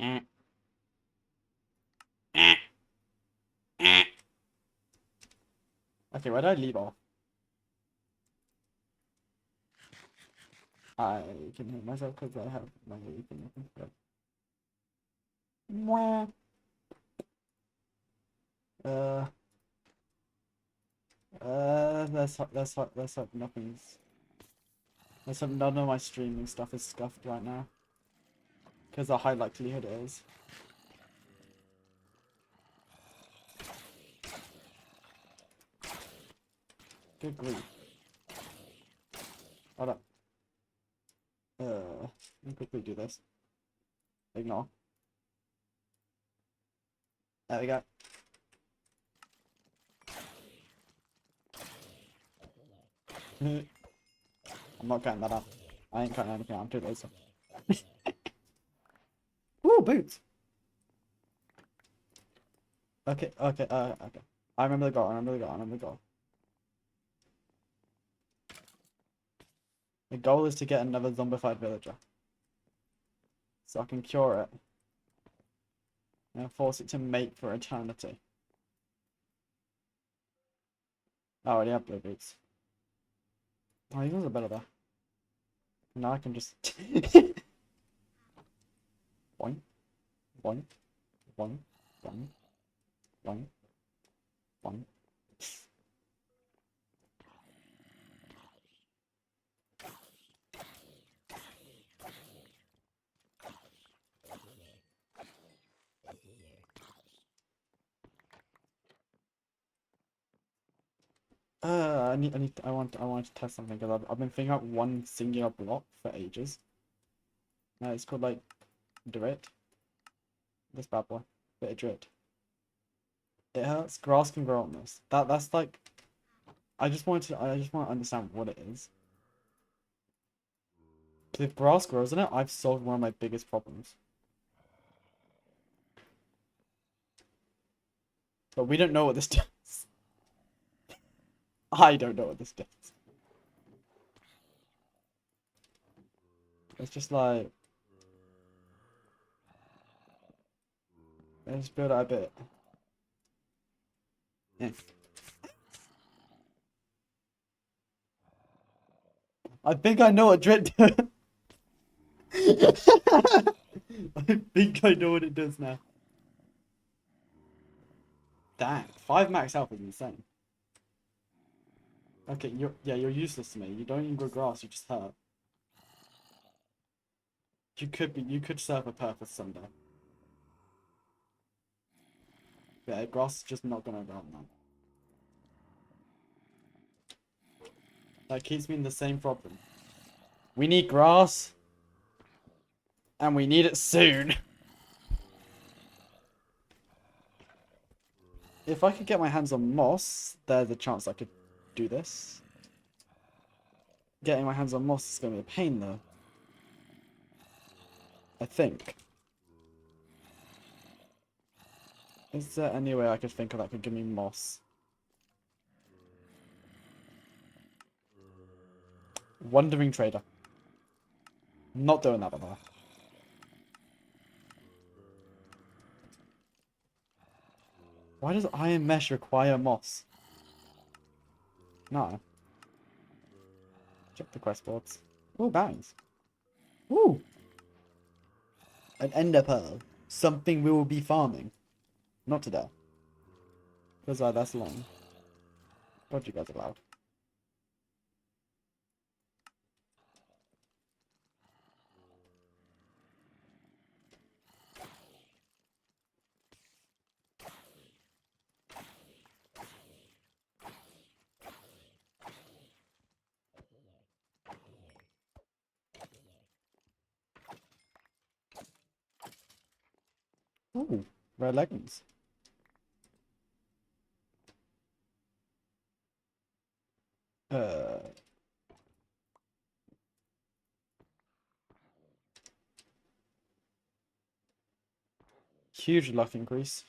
Eh, eh, eh. Okay, where did I leave off? I can hear myself because I have my thing open. Mwah. Uh, let's hope nothing's. Let's hope none of my streaming stuff is scuffed right now. Because the high likelihood is. Good grief. Hold up. Let me quickly do this. Ignore. There we go. I'm not cutting that up. I ain't cutting anything out. I'm too lazy. Ooh, boots! Okay. I remember the goal. The goal is to get another zombified villager. So I can cure it. And force it to mate for eternity. I already have blue boots. Oh, these ones are better though. Now I can just... boing, boing, boing, boing, boing, boing. I want to test something because I've been thinking out one singular block for ages. It's called like Drit. This bad boy, bit of Drit. It hurts. Grass can grow on this. That's like, I just want to understand what it is. Because if grass grows in it, I've solved one of my biggest problems. But we don't know what this does. I don't know what this does. It's just like, let's build it a bit. Yeah. I think I know what Drit does. I think I know what it does now. Dang, 5 max health is insane. Okay, you're useless to me. You don't even grow grass, you just hurt. You could serve a purpose someday. Yeah, grass is just not gonna grow now. That keeps me in the same problem. We need grass. And we need it soon. If I could get my hands on moss, there's a chance I could do this. Getting my hands on moss is going to be a pain, though. I think. Is there any way I could think of that could give me moss? Wandering trader. I'm not doing that, though. Why does iron mesh require moss? No. Check the quest boards. Oh, bangs. Ooh. An ender pearl. Something we will be farming. Not today. Because that's long. God, you guys are loud. Ooh. Red leggings. Uh... Huge luck increase.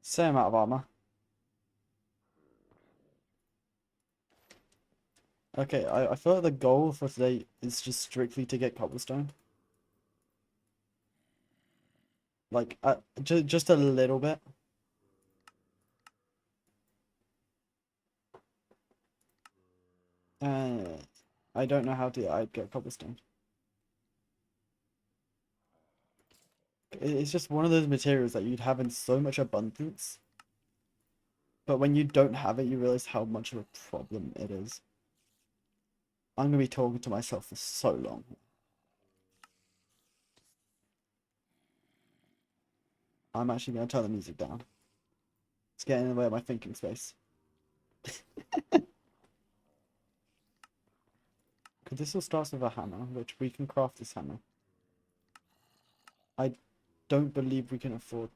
Same amount of armor. Okay, I feel like the goal for today is just strictly to get cobblestone. Like, just a little bit. I don't know how to. I'd get cobblestone. It's just one of those materials that you'd have in so much abundance, but when you don't have it, you realize how much of a problem it is. I'm gonna be talking to myself for so long. I'm actually gonna turn the music down. It's getting in the way of my thinking space. Because this all starts with a hammer, which we can craft this hammer. I don't believe we can afford.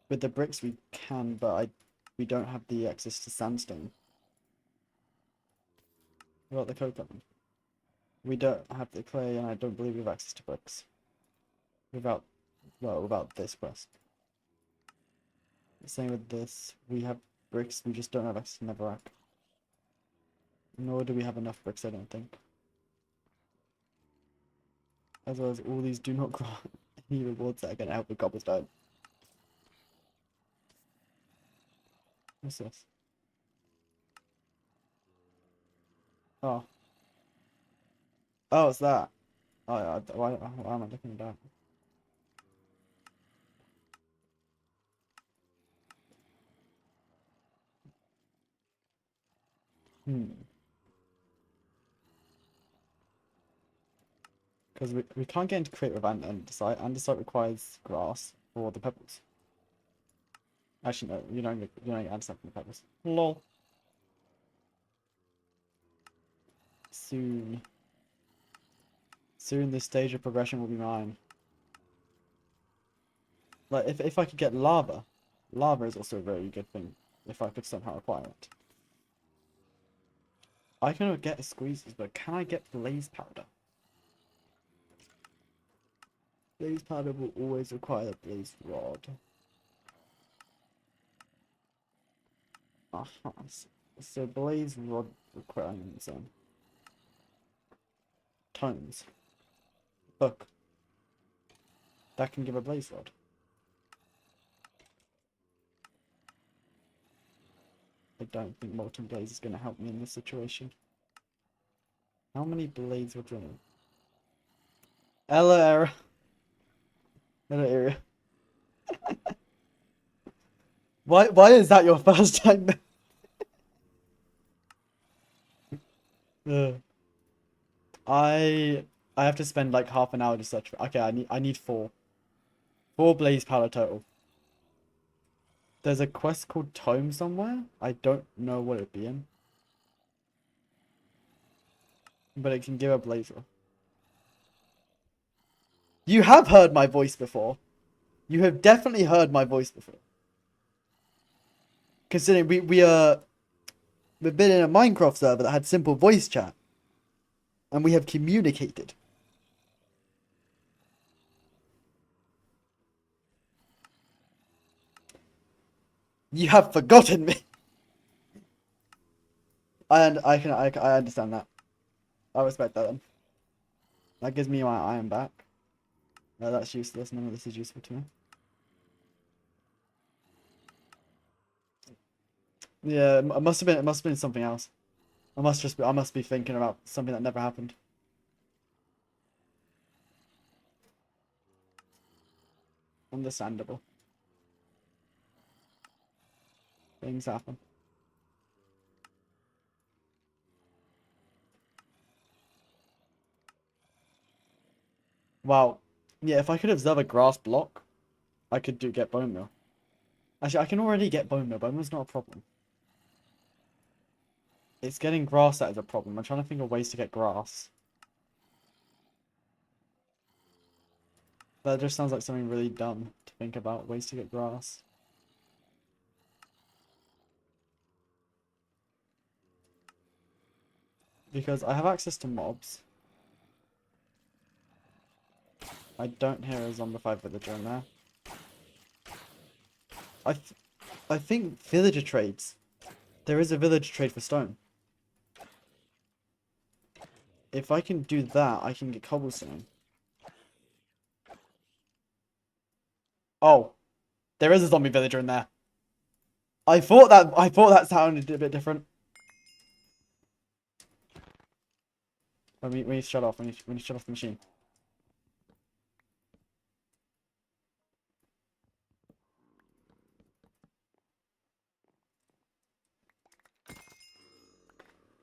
With the bricks we can, but we don't have the access to sandstone. What about the coconut? We don't have the clay, and I don't believe we have access to bricks. Without this quest. Same with this. We have bricks, we just don't have access to netherrack. Nor do we have enough bricks, I don't think. As well as all these do not grant any rewards that are going to help with cobblestone. What's this? Oh. Oh, it's that. Oh, yeah, why am I looking at that? Because we can't get into crate with andesite. Andesite requires grass for the pebbles. Actually, no, you don't get andesite from the pebbles. Lol. Soon. Soon this stage of progression will be mine. Like, if I could get lava. Lava is also a very good thing, if I could somehow acquire it. I cannot get squeezes, but can I get blaze powder? Blaze powder will always require a blaze rod. Aha. So blaze rod requirements on tones. Book. That can give a blaze rod. I don't think molten blaze is going to help me in this situation. How many blades were running? Hello, Era. Hello, area. Why is that your first time? I have to spend like half an hour to search for. Okay, I need four blaze powder total. There's a quest called Tome somewhere. I don't know what it'd be in, but it can give a blaze rod. You have heard my voice before. You have definitely heard my voice before. Considering we've been in a Minecraft server that had simple voice chat, and we have communicated. You have forgotten me. I understand that. I respect that then. That gives me my iron back. No, that's useless. None of this is useful to me. Yeah, it must have been something else. I must be thinking about something that never happened. Understandable. Things happen. Wow. Yeah, if I could observe a grass block, I could get bone meal. Actually, I can already get bone meal. Bone meal's not a problem. It's getting grass that is a problem. I'm trying to think of ways to get grass. That just sounds like something really dumb to think about, ways to get grass. Because I have access to mobs. I don't hear a zombified villager in there. I think villager trades. There is a villager trade for stone. If I can do that, I can get cobblestone. Oh, there is a zombie villager in there. I thought that sounded a bit different. We need to shut off. We need to shut off the machine.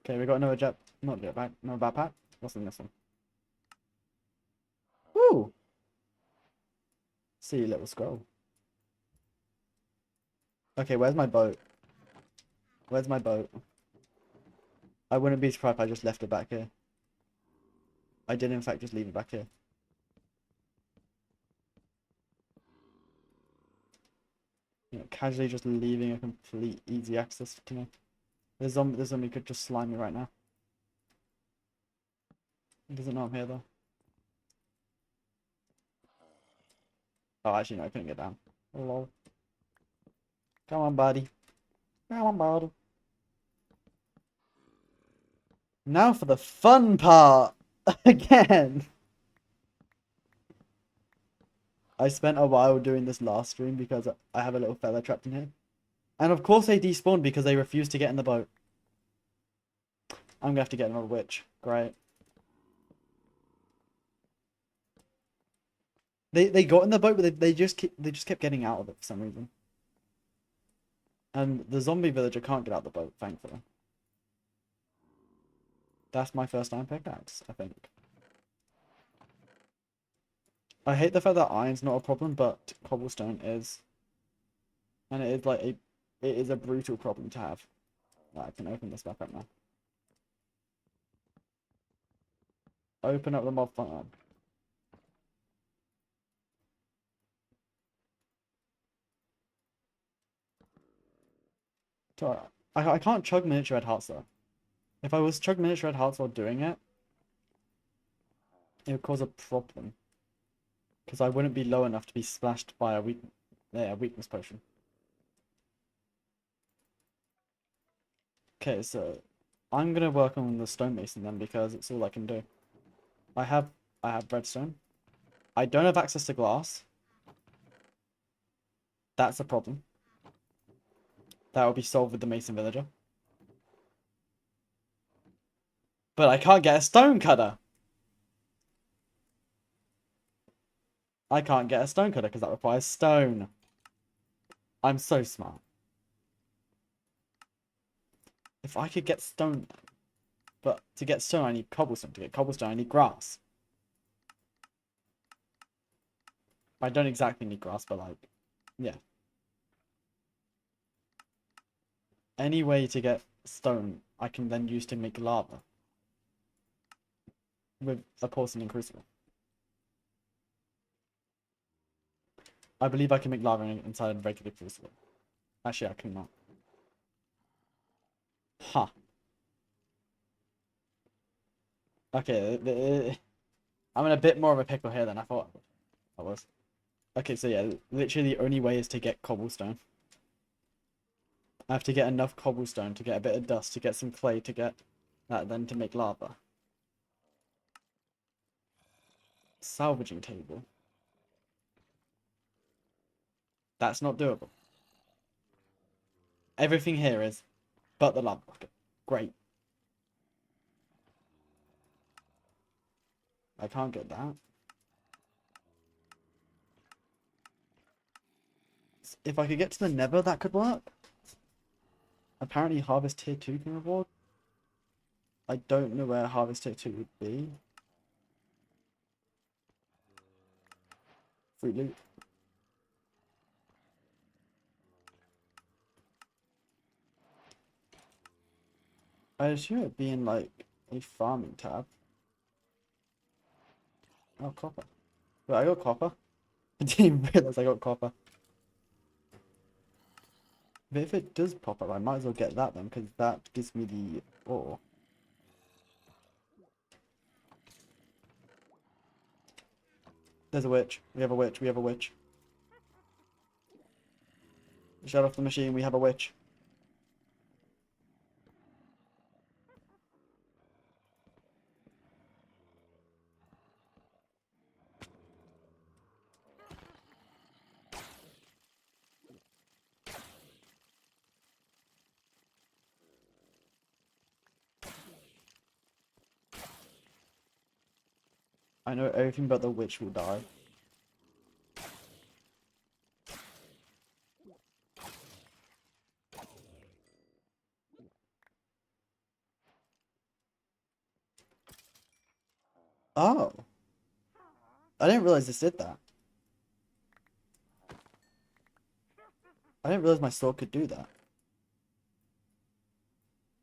Okay, we got another not jetpack, another backpack. What's in this one? Woo! See, little scroll. Okay, where's my boat? Where's my boat? I wouldn't be surprised if I just left it back here. I did in fact just leave it back here. You know, casually just leaving a complete easy access to me. The zombie could just slime me right now. He doesn't know I'm here though. Oh, actually no, I couldn't get down. Lol. Come on, buddy. Come on, buddy. Now for the fun part! Again! I spent a while doing this last stream because I have a little fella trapped in here. And of course they despawned because they refused to get in the boat. I'm gonna have to get another witch. Great. They got in the boat, but they just kept getting out of it for some reason. And the zombie villager can't get out of the boat, thankfully. That's my first iron pickaxe, I think. I hate the fact that iron's not a problem, but cobblestone is. And it is like it is a brutal problem to have. Right, I can open this back up now. Open up the mob farm. So I can't chug miniature red hearts though. If I was chug miniature red hearts while doing it, it would cause a problem. Because I wouldn't be low enough to be splashed by a weakness potion. Okay, so I'm gonna work on the stonemason then because it's all I can do. I have redstone. I don't have access to glass. That's a problem. That will be solved with the mason villager. But I can't get a stone cutter. I can't get a stone cutter because that requires stone. I'm so smart. If I could get stone, but to get stone I need cobblestone. To get cobblestone I need grass. I don't exactly need grass, but like, yeah. Any way to get stone I can then use to make lava. With a porcelain crucible. I believe I can make lava inside a regular crucible. Actually, I cannot. Huh. Okay, I'm in a bit more of a pickle here than I thought I was. Okay, so yeah, literally the only way is to get cobblestone. I have to get enough cobblestone to get a bit of dust, to get some clay, to get that, then to make lava. Salvaging table. That's not doable. Everything here is, but the lava bucket. Great. I can't get that. If I could get to the nether, that could work. Apparently harvest tier 2 can reward. I don't know where harvest tier 2 would be. Free loot. I assume it'd be in like a farming tab. Oh, copper. Wait, I got copper? I didn't even realize I got copper. But if it does pop up, I might as well get that then, because that gives me the ore. There's a witch. We have a witch. We have a witch. Shut off the machine. We have a witch. I know everything but the witch will die. Oh. I didn't realize this did that. I didn't realize my sword could do that.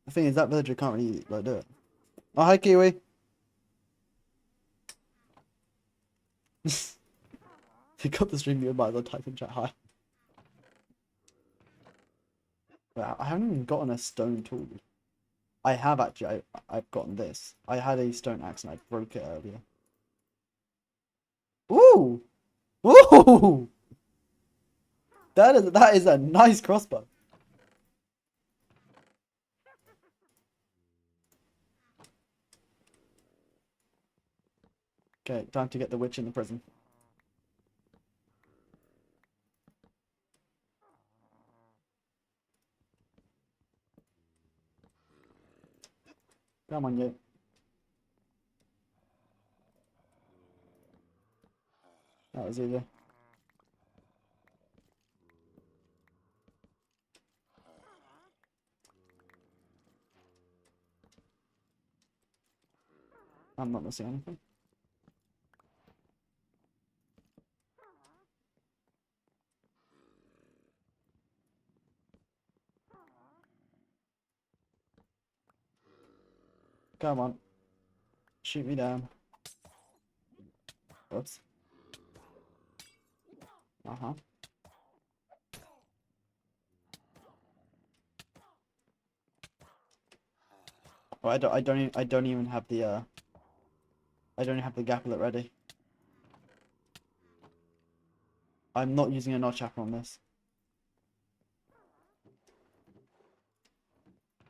The thing is, that villager can't really, like, do it. Oh, hi, Kiwi! If you got the stream, you might as well type in chat hi. Wow, I haven't even gotten a stone tool. I have actually, I've gotten this. I had a stone axe and I broke it earlier. Ooh! Ooh! That is a nice crossbow. Okay, time to get the witch in the prison. Come on, you. That was easy. I'm not missing anything. Come on. Shoot me down. Whoops. Uh-huh. Oh, I don't even have the I don't even have the gaplet ready. I'm not using a notch apple on this.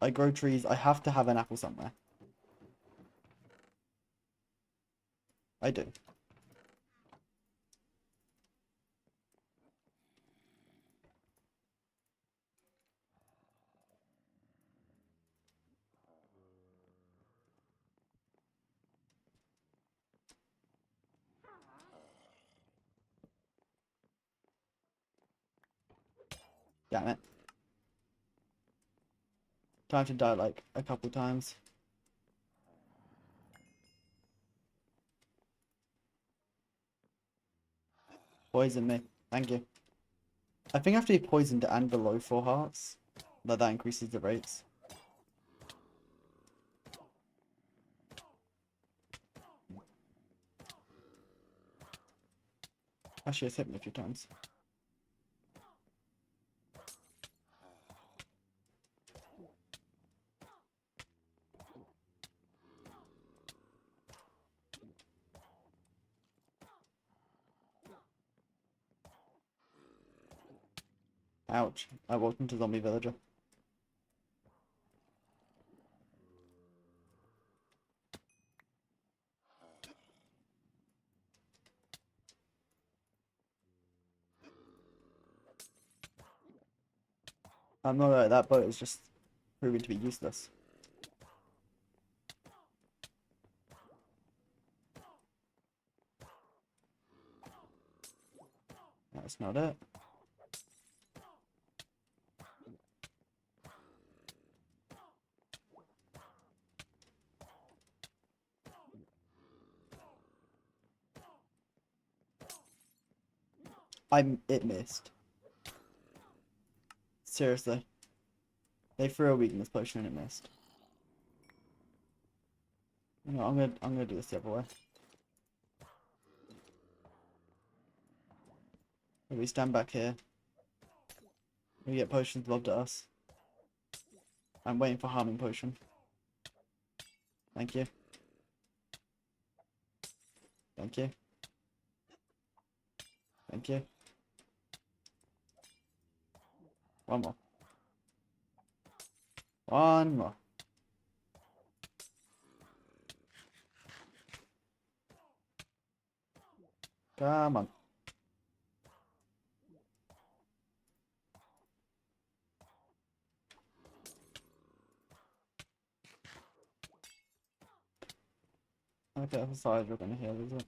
I grow trees. I have to have an apple somewhere. I do. Damn it. Time to die like a couple times. Poison me. Thank you. I think I have to be poisoned and below 4 hearts. That increases the rates. Actually, it's hit me a few times. Ouch. I walked into zombie villager. I'm not right, that boat is just proving to be useless. That's not it. It missed. Seriously. They threw a weakness potion and it missed. You know, I'm gonna do this the other way. If we stand back here, we get potions lobbed at us. I'm waiting for harming potion. Thank you. Thank you. Thank you. One more. One more. Come on. Okay, that's the size we're gonna heal, is it?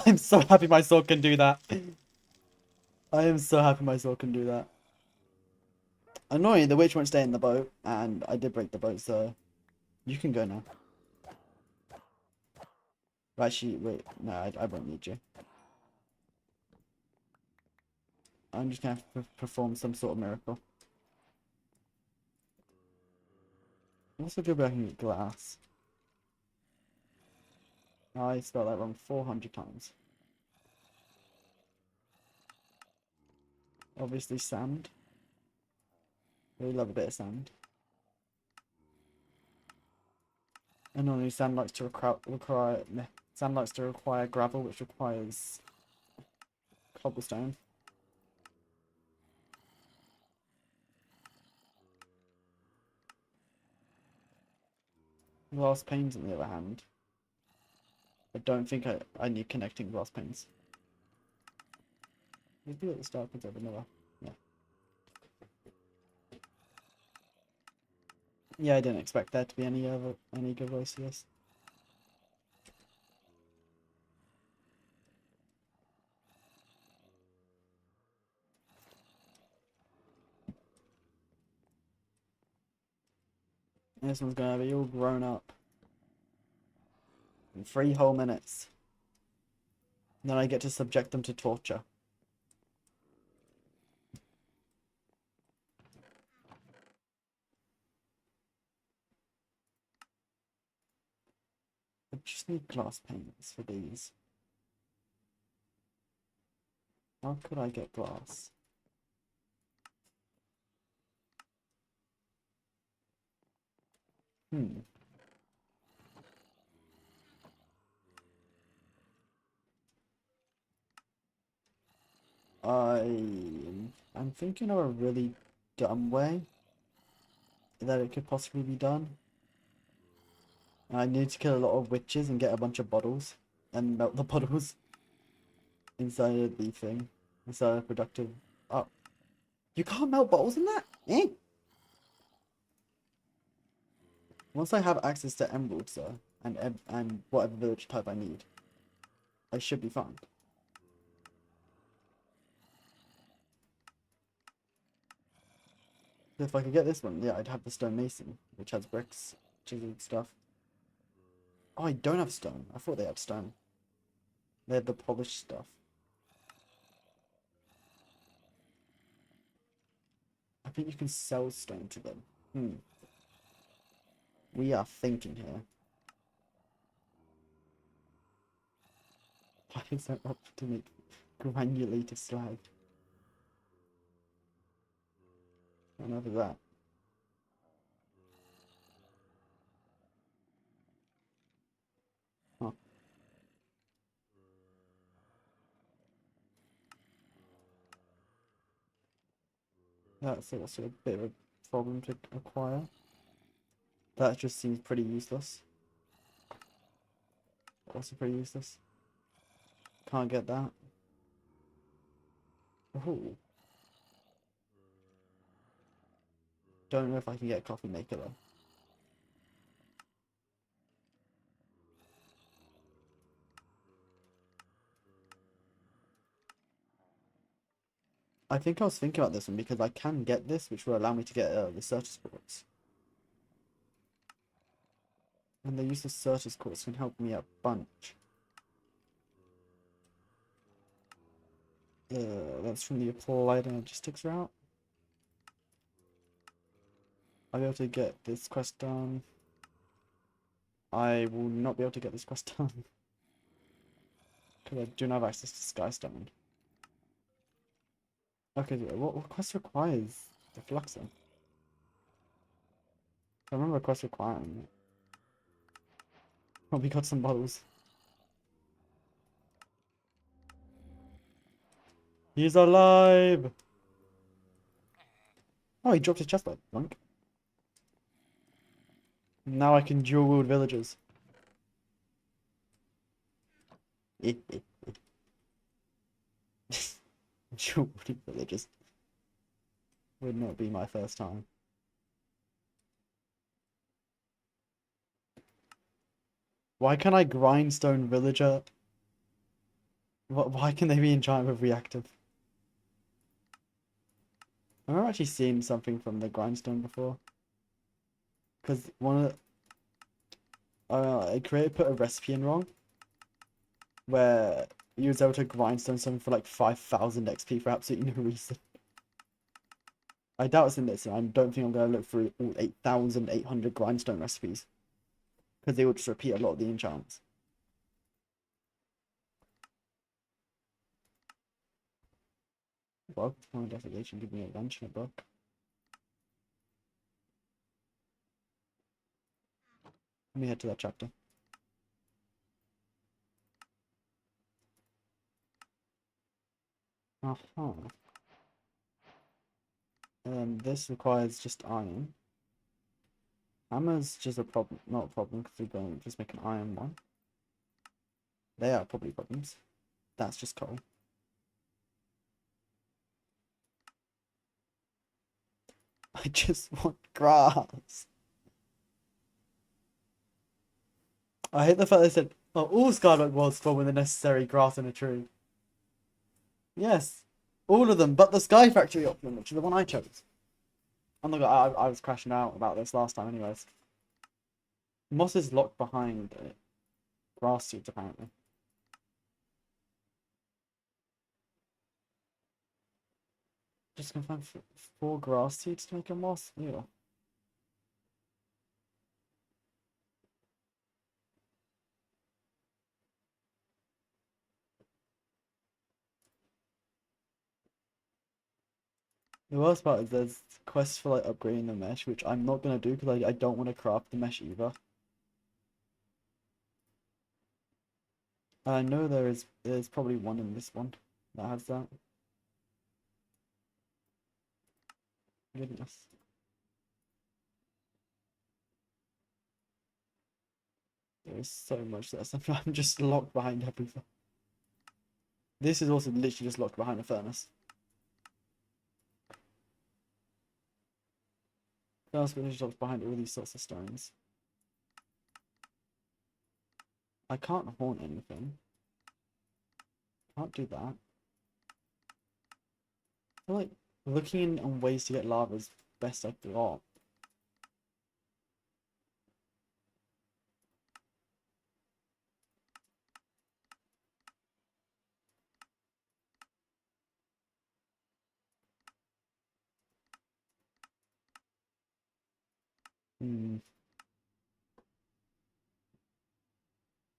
I'm so happy my sword can do that. I am so happy my sword can do that. Annoying, the witch won't stay in the boat, and I did break the boat, so you can go now. Actually, wait, no, I won't need you. I'm just gonna have to perform some sort of miracle. Also good I can get glass. I spelled that wrong 400 times. Obviously sand. Really love a bit of sand. And normally sand likes to require gravel, which requires cobblestone. Glass panes, on the other hand, I don't think I need connecting glass panes. Maybe at the start because of another. Yeah. Yeah, I didn't expect there to be any good ways to this. This one's gonna be all grown up in 3 whole minutes. And then I get to subject them to torture. I just need glass panes for these. How could I get glass? Hmm. I'm thinking of a really dumb way that it could possibly be done. I need to kill a lot of witches and get a bunch of bottles and melt the bottles inside of the thing. Inside of productive. Oh, you can't melt bottles in that? Eh? Once I have access to emeralds, sir, and whatever village type I need, I should be fine. If I could get this one, yeah, I'd have the stone mason, which has bricks, chiseled stuff. Oh, I don't have stone. I thought they had stone. They have the polished stuff. I think you can sell stone to them. Hmm. We are thinking here. Why is that up to make granulated slag? Enough of that. Huh. That's also a bit of a problem to acquire. That just seems pretty useless. Also pretty useless. Can't get that. Oh. Don't know if I can get a coffee maker though. I think I was thinking about this one because I can get this, which will allow me to get the Certus quartz. And the use of Certus quartz can help me a bunch. That's from the applied logistics route. I'll be able to get this quest done. I will not be able to get this quest done. Because I do not have access to Skystone. Okay, what quest requires the Fluxer? I remember a quest requiring it. Oh, we got some bottles. He's alive! Oh, he dropped his chestplate. Lunk. Now I can dual wield villagers. Jewelry villages would not be my first time. Why can't I grindstone villager? Why can they be enchanted with reactive? I remember actually seeing something from the grindstone before. Because one of the, a creator put a recipe in wrong. Where he was able to grindstone something for like 5,000 XP for absolutely no reason. I doubt it's in this, and I don't think I'm going to look through all 8,800 grindstone recipes. Because they will just repeat a lot of the enchants. Well, my definition give me a wrench in a book. Let me head to that chapter. Uh-huh. This requires just iron. Hammer's just a problem, not a problem, because we're going to just make an iron one. They are probably problems. That's just coal. I just want grass. I hate the fact they said, oh, all Skyblock worlds spawn with the necessary grass in a tree. Yes, all of them, but the Sky Factory option, which is the one I chose. I'm not gonna, I was crashing out about this last time anyways. Moss is locked behind grass seeds, apparently. Just gonna find 4 grass seeds to make a moss? Ew. The worst part is there's quests for like upgrading the mesh, which I'm not gonna do because I don't want to craft the mesh either. I know there's probably one in this one that has that. Goodness. There is so much there. I'm just locked behind everything. This is also literally just locked behind a furnace. Furnace is locked behind all these sorts of stones. I can't haunt anything. Can't do that. I feel like looking on ways to get lava is best I've got. Hmm.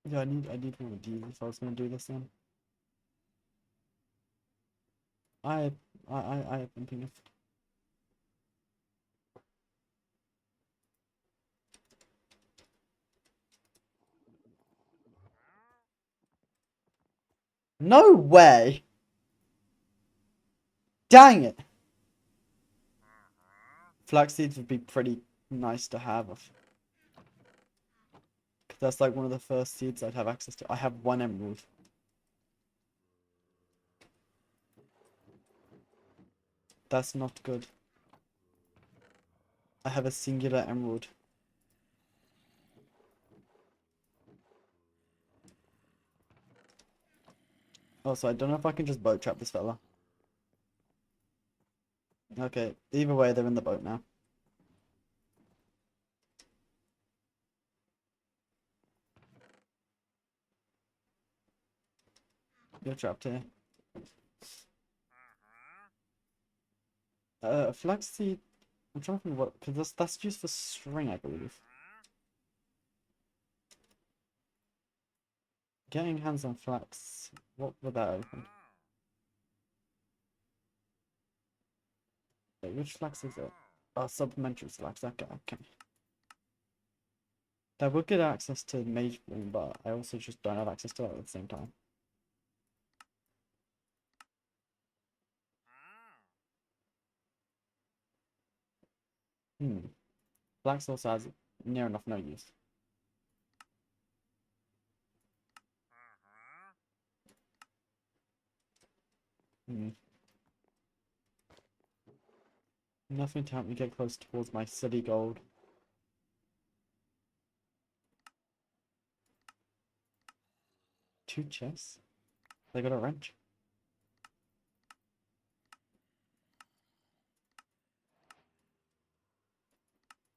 Yeah, I need one of these if I was gonna do this then. I I have been thinking. No way! Dang it! Flax seeds would be pretty nice to have. Cause that's like one of the first seeds I'd have access to. I have 1 emerald. That's not good. I have a singular emerald. Also, I don't know if I can just boat trap this fella. Okay, either way, they're in the boat now. You're trapped here. Flaxseed. I'm trying to think what, because that's used for string, I believe. Getting hands on flax. What would that open? Wait, which flax is it? Oh, supplementary flax. Okay, okay. I would get access to Mage Bloom, but I also just don't have access to it at the same time. Flax also has near enough no use. Hmm. Nothing to help me get close towards my silly gold. Two chests? They got a wrench.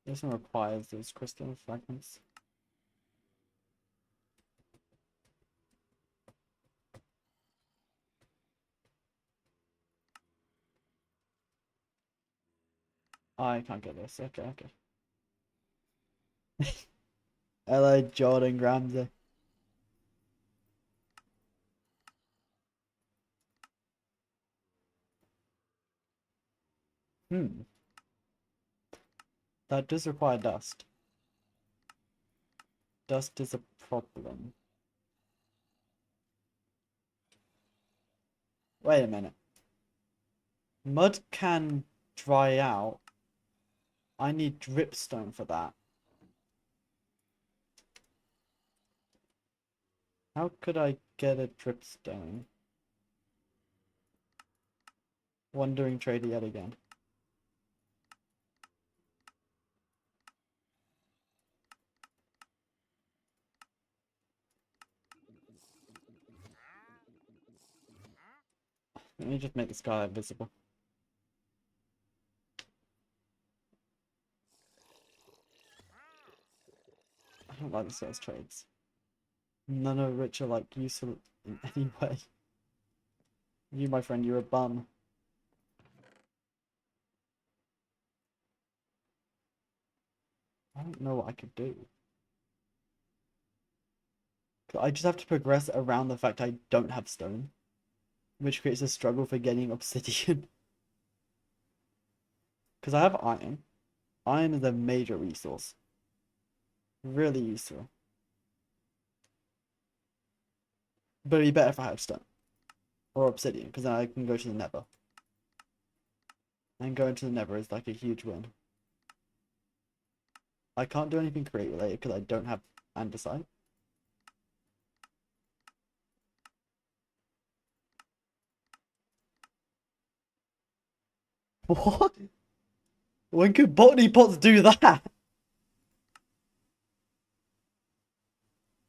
This one requires those crystal fragments. I can't get this. Okay, okay. Hello, Jordan Ramsey. Hmm. That does require dust. Dust is a problem. Wait a minute. Mud can dry out. I need dripstone for that. How could I get a dripstone? Wandering trader yet again. Let me just make the sky visible. I don't like the sales trades. None of which are like useful in any way. You, my friend, you're a bum. I don't know what I could do. I just have to progress around the fact I don't have stone, which creates a struggle for getting obsidian. Because I have iron. Iron is a major resource. Really useful. But it'd be better if I had stone. Or obsidian, because then I can go to the nether. And going to the nether is like a huge win. I can't do anything create related because I don't have andesite. What? When could botany pots do that?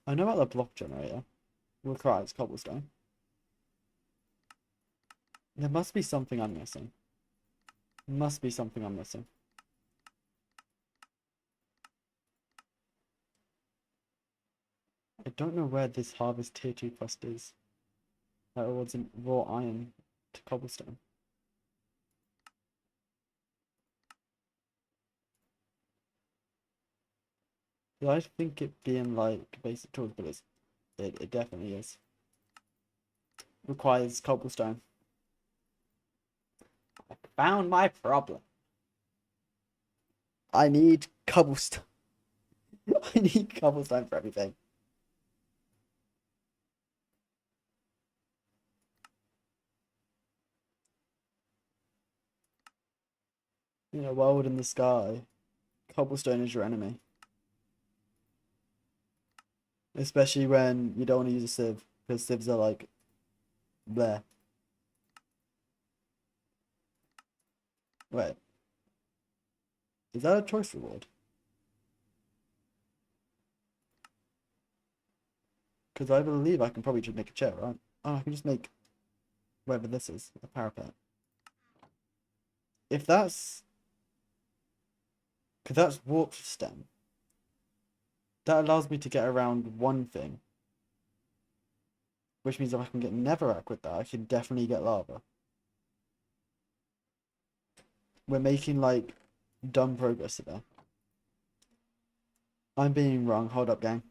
I know about the block generator. Requires cobblestone. There must be something I'm missing. Must be something I'm missing. I don't know where this harvest tier 2 quest is. That wasn't raw iron to cobblestone. Did I think it being like basic tools, but it definitely is. Requires cobblestone. I found my problem. I need cobblestone. I need cobblestone for everything. In a world in the sky, cobblestone is your enemy. Especially when you don't want to use a sieve, because sieves are like there. Wait, is that a choice reward? Because I believe I can probably just make a chair, right? Oh, I can just make whatever this is, a parapet. If that's... Because that's warp stem. That allows me to get around one thing. Which means if I can get netherrack with that, I can definitely get lava. We're making, like, dumb progress today. I'm being wrong. Hold up, gang.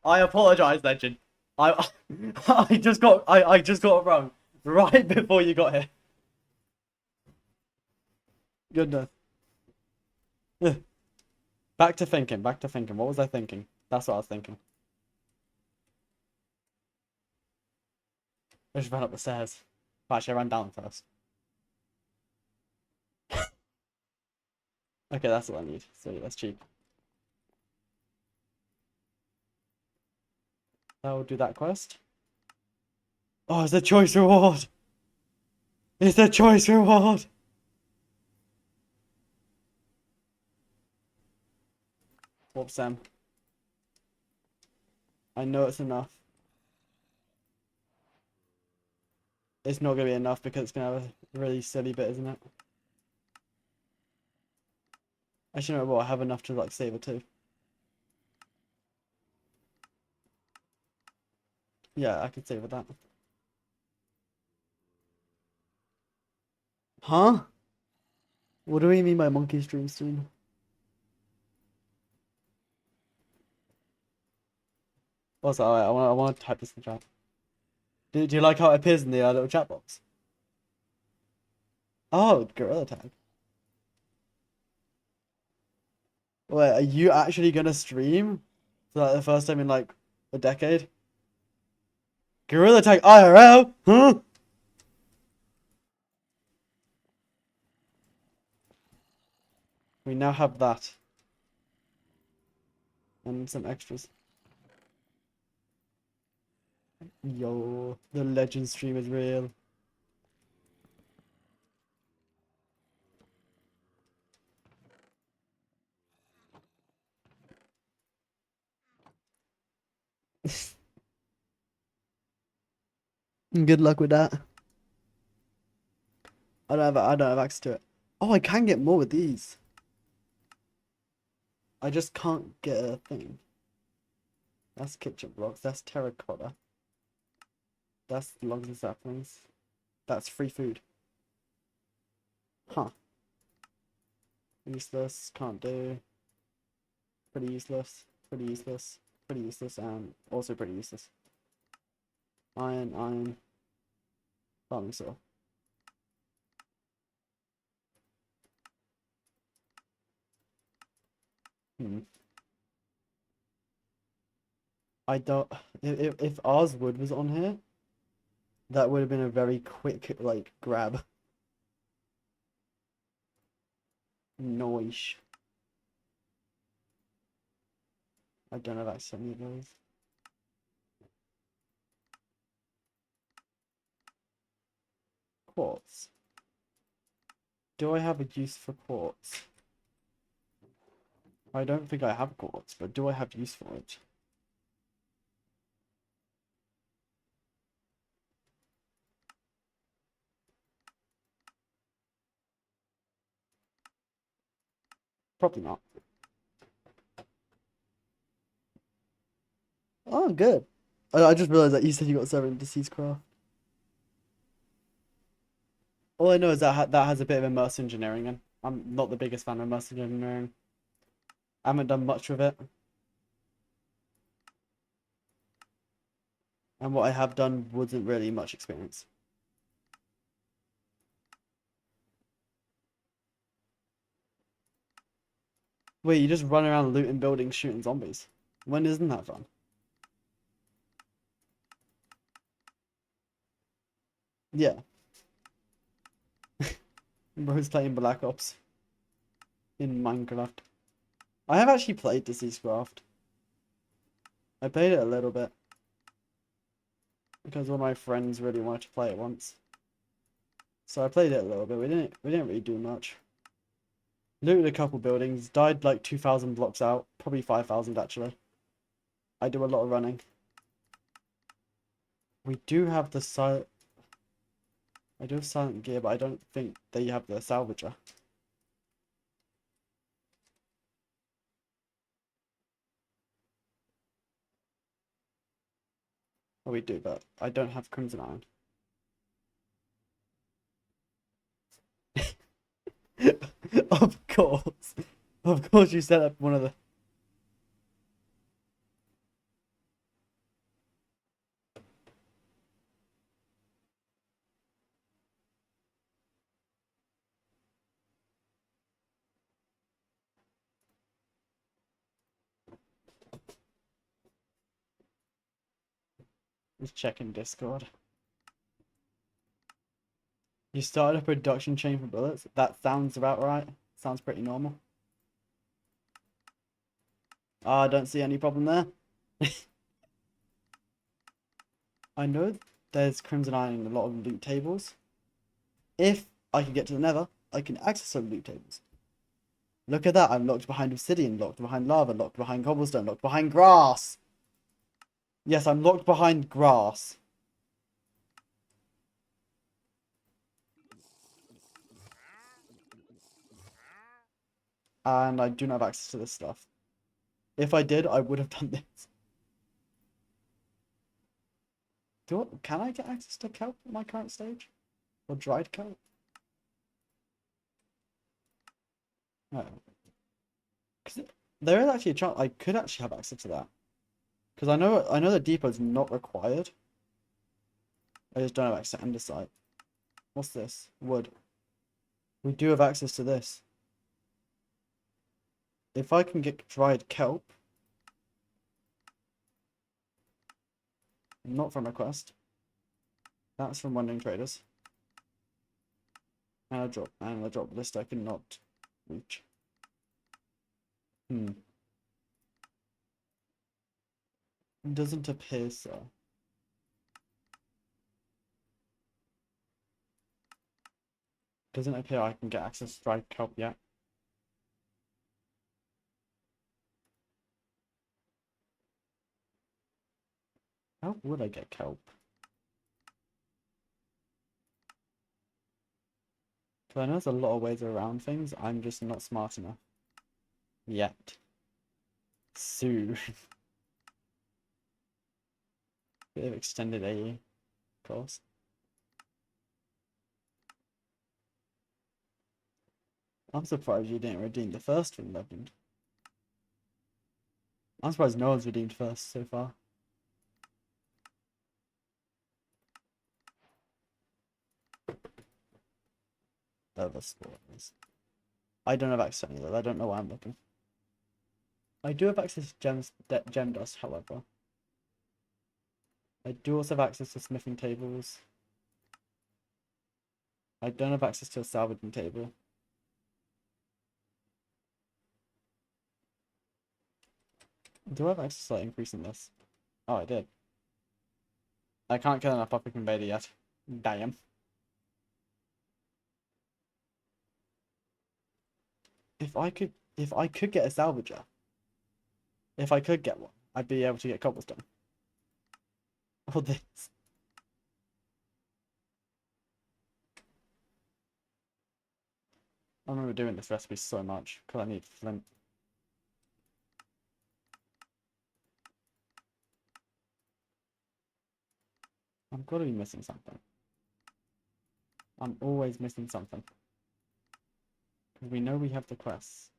I apologize, legend. I I just got it wrong right before you got here. Goodness. Back to thinking. Back to thinking. What was I thinking? That's what I was thinking. I just ran up the stairs. Actually, I ran down first. Okay, that's what I need. So that's cheap. I will do that quest. Oh, it's a choice reward. It's a choice reward. Whoops, Sam. I know it's enough. It's not gonna be enough because it's gonna have a really silly bit, isn't it? Actually, no, I have enough to like save it too. Yeah, I could save with that. Huh? What do we mean by monkey stream soon? Also, I want to type this in the chat. Do you like how it appears in the little chat box? Oh, gorilla tag. Wait, are you actually gonna stream for like the first time in like a decade? Gorilla tag IRL? Huh? We now have that. And some extras. Yo, the legend stream is real. Good luck with that. I don't have access to it. Oh, I can get more with these. I just can't get a thing. That's kitchen blocks. That's terracotta. That's logs and saplings. That's free food. Huh. Useless. Can't do. Pretty useless. Pretty useless. Pretty useless. And also pretty useless. Iron. Iron. Farming saw. Hmm. I don't. If ours wood was on here, that would have been a very quick like grab. Noise. I don't have access to any of those. Quartz. Do I have a use for quartz? I don't think I have quartz, but do I have use for it? Probably not. Oh, good. I just realized that you said you got 7 deceased craft. All I know is that that has a bit of immersive engineering in. I'm not the biggest fan of immersive engineering. I haven't done much with it. And what I have done wasn't really much experience. Wait, you just run around looting buildings, shooting zombies. When isn't that fun? Yeah. Bro's playing Black Ops in Minecraft. I have actually played Deceased Craft. I played it a little bit. Because one of my friends really wanted to play it once. So I played it a little bit. We didn't really do much. Looted a couple buildings, died like 2,000 blocks out, probably 5,000 actually. I do a lot of running. We do have the I do have silent gear, but I don't think they have the salvager. Oh, we do, but I don't have crimson iron. Of course you set up one of the. Just checking Discord. You started a production chain for bullets? That sounds about right. Sounds pretty normal. I don't see any problem there. I know there's Crimson Iron in a lot of loot tables. If I can get to the Nether, I can access some loot tables. Look at that, I'm locked behind obsidian, locked behind lava, locked behind cobblestone, locked behind grass. Yes, I'm locked behind grass. And I do not have access to this stuff. If I did, I would have done this. Can I get access to kelp at my current stage? Or dried kelp? No. Because there is actually a chance I could actually have access to that. Because I know the depot is not required. I just don't have access to andesite. What's this? Wood. We do have access to this. If I can get dried kelp. Not from a quest. That's from Wandering Traders. And a drop list I cannot reach. Doesn't appear so. Doesn't appear I can get access to dried kelp yet. How would I get kelp? Because I know there's a lot of ways around things, I'm just not smart enough. Yet. Soon. Bit of extended AE course. I'm surprised you didn't redeem the first from Legend. I'm surprised no one's redeemed first so far. Other spawners. I don't have access to any of those. I don't know why I'm looking. I do have access to gem dust, however. I do also have access to smithing tables. I don't have access to a salvaging table. Do I have access to increasing this? Oh, I did. I can't kill enough public invader yet. Damn. If I could get a salvager, if I could get one, I'd be able to get cobblestone. Or this. I remember doing this recipe so much because I need flint. I've got to be missing something. I'm always missing something. Because we know we have the quests.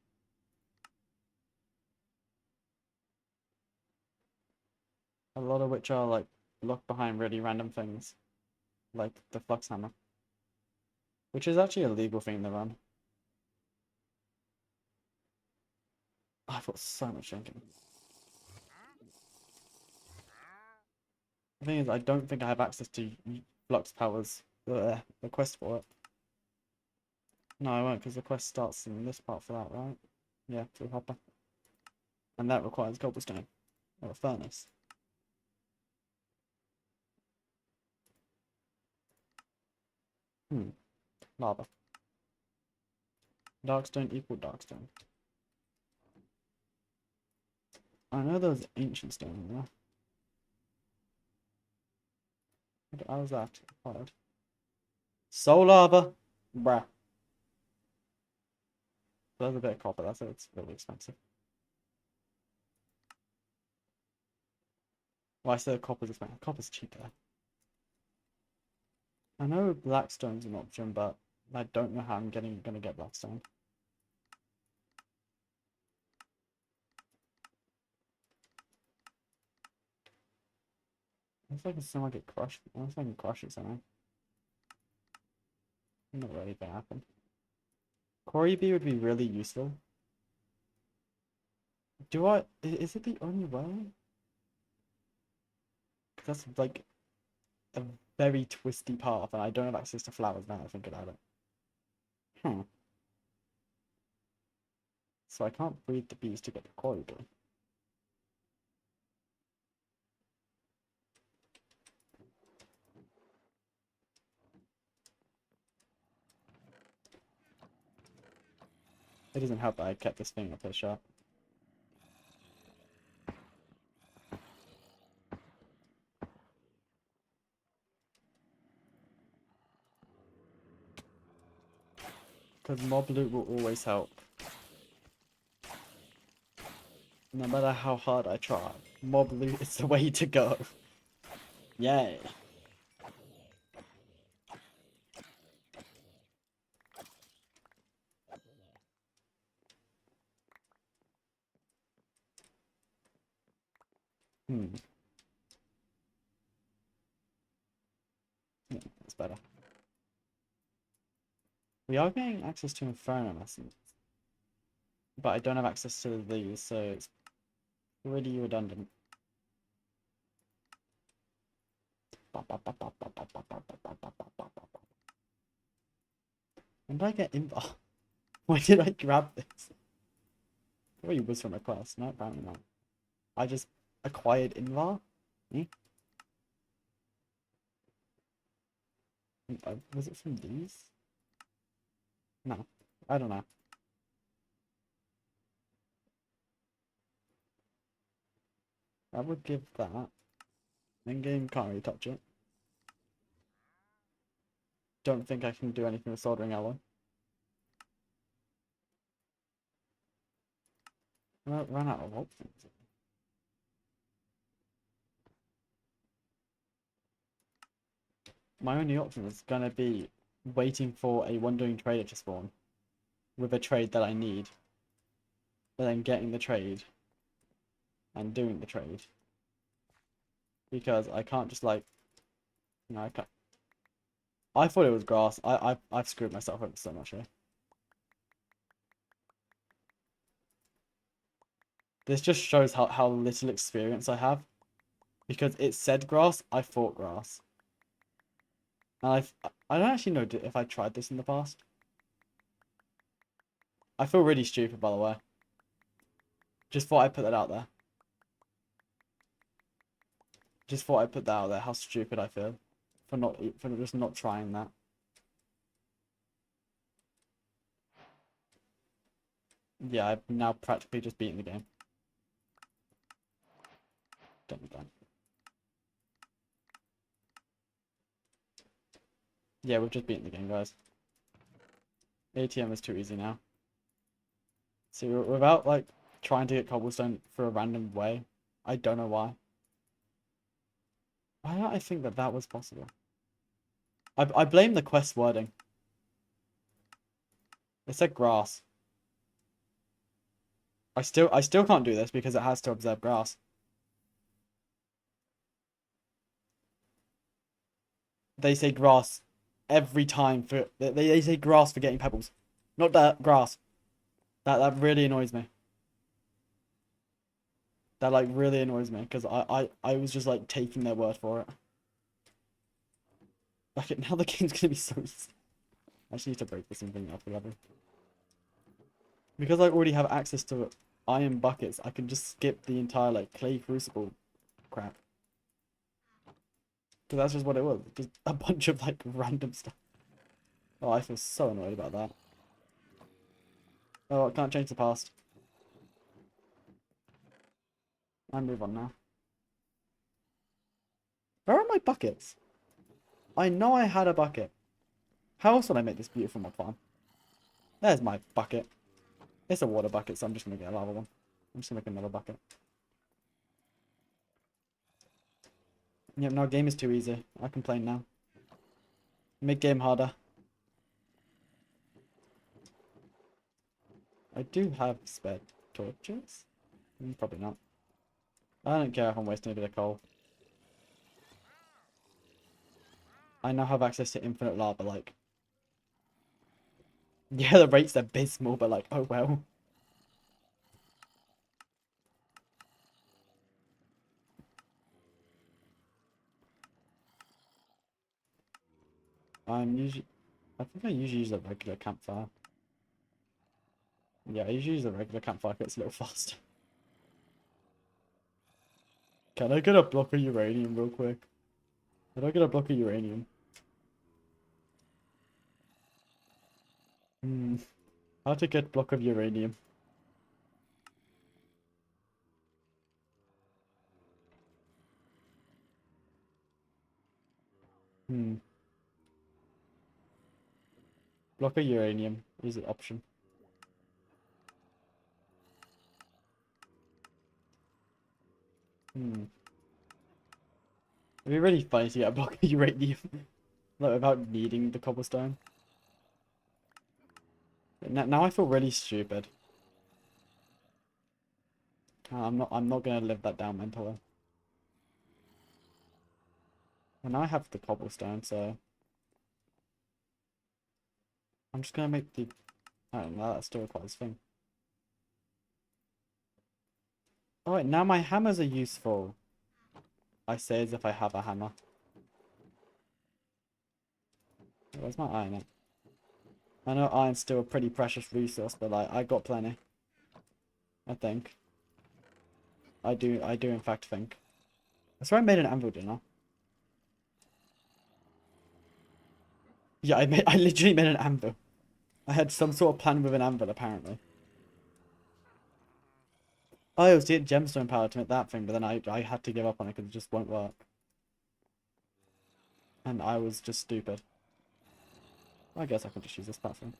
A lot of which are like locked behind really random things. Like the flux hammer. Which is actually a legal thing to run. I've got so much thinking. The thing is, I don't think I have access to flux powers. The quest for it. No, I won't, because the quest starts in this part for that, right? Yeah, through Hopper. And that requires cobblestone. Or a furnace. Lava. Darkstone equal darkstone. I know there's ancient stone in there. How was that acquired? Soul lava! Bruh. There's a bit of copper, that's it, it's really expensive. Well, I said copper's expensive. Copper's cheaper. I know blackstone's an option, but I don't know how I'm gonna get blackstone. Looks like it's someone get crushed. Looks like I can crush it somehow. Not really gonna happen. Quarry bee would be really useful. Is it the only way? That's like a very twisty path, and I don't have access to flowers now I think about it. Hmm. So I can't breed the bees to get the corridor. It doesn't help that I kept this thing up here sharp. Because mob loot will always help. No matter how hard I try, mob loot is the way to go. Yay. Hmm. Yeah, that's better. We are getting access to Inferno Essence, but I don't have access to these, so it's pretty redundant. When did I get Invar? Why did I grab this? Probably was from a quest. No, apparently not. I just acquired Invar? Was it from these? No, I don't know. I would give that. In-game can't really touch it. Don't think I can do anything with soldering alloy. I ran out of options. My only option is gonna be waiting for a wandering trader to spawn with a trade that I need, but then getting the trade and doing the trade, because I can't just like, you know, I can't. I thought it was grass. I've screwed myself over so much here. This just shows how little experience I have, because it said grass, I thought grass. And I don't actually know if I tried this in the past. I feel really stupid, by the way. Just thought I'd put that out there. Just thought I'd put that out there, how stupid I feel for just not trying that. Yeah, I've now practically just beaten the game. Done with that. Yeah, we've just beaten the game, guys. ATM is too easy now. See, without like trying to get cobblestone for a random way, I don't know why. Why don't I think that that was possible? I blame the quest wording. It said grass. I still can't do this because it has to observe grass. They say grass every time for they say grass for getting pebbles, not that grass. That really annoys me. That like really annoys me because I was just like taking their word for it. Like now the game's gonna be so easy. I just need to break this and bring it up a level. Because I already have access to iron buckets, I can just skip the entire like clay crucible crap. Because that's just what it was. Just a bunch of like random stuff. Oh, I feel so annoyed about that. Oh, I can't change the past. I move on now. Where are my buckets? I know I had a bucket. How else would I make this beautiful mod farm? There's my bucket. It's a water bucket, so I'm just gonna get a lava one. I'm just gonna make another bucket. Yep, no, game is too easy. I complain now. Make game harder. I do have spare torches. Probably not. I don't care if I'm wasting a bit of coal. I now have access to infinite lava, like... Yeah, the rate's abysmal, but like, oh well. I think I usually use a regular campfire. Yeah, I usually use a regular campfire 'cause it's a little faster. Can I get a block of uranium real quick? Can I get a block of uranium? Hmm. How to get block of uranium? Hmm. Block of uranium is an option. Hmm. It'd be really funny to get a block of uranium, like without needing the cobblestone. Now I feel really stupid. I'm not gonna live that down mentally. Well, now I have the cobblestone, so I'm just gonna make the. I don't know. That still requires thing. Oh wait, now my hammers are useful. I say as if I have a hammer. Where's my iron at? I know iron's still a pretty precious resource, but like I got plenty. I think. I do in fact think. I swear I made an anvil, didn't I? Yeah, I literally made an anvil. I had some sort of plan with an anvil apparently. Oh, it was the gemstone power to make that thing, but then I had to give up on it because it just won't work. And I was just stupid. I guess I can just use this platform.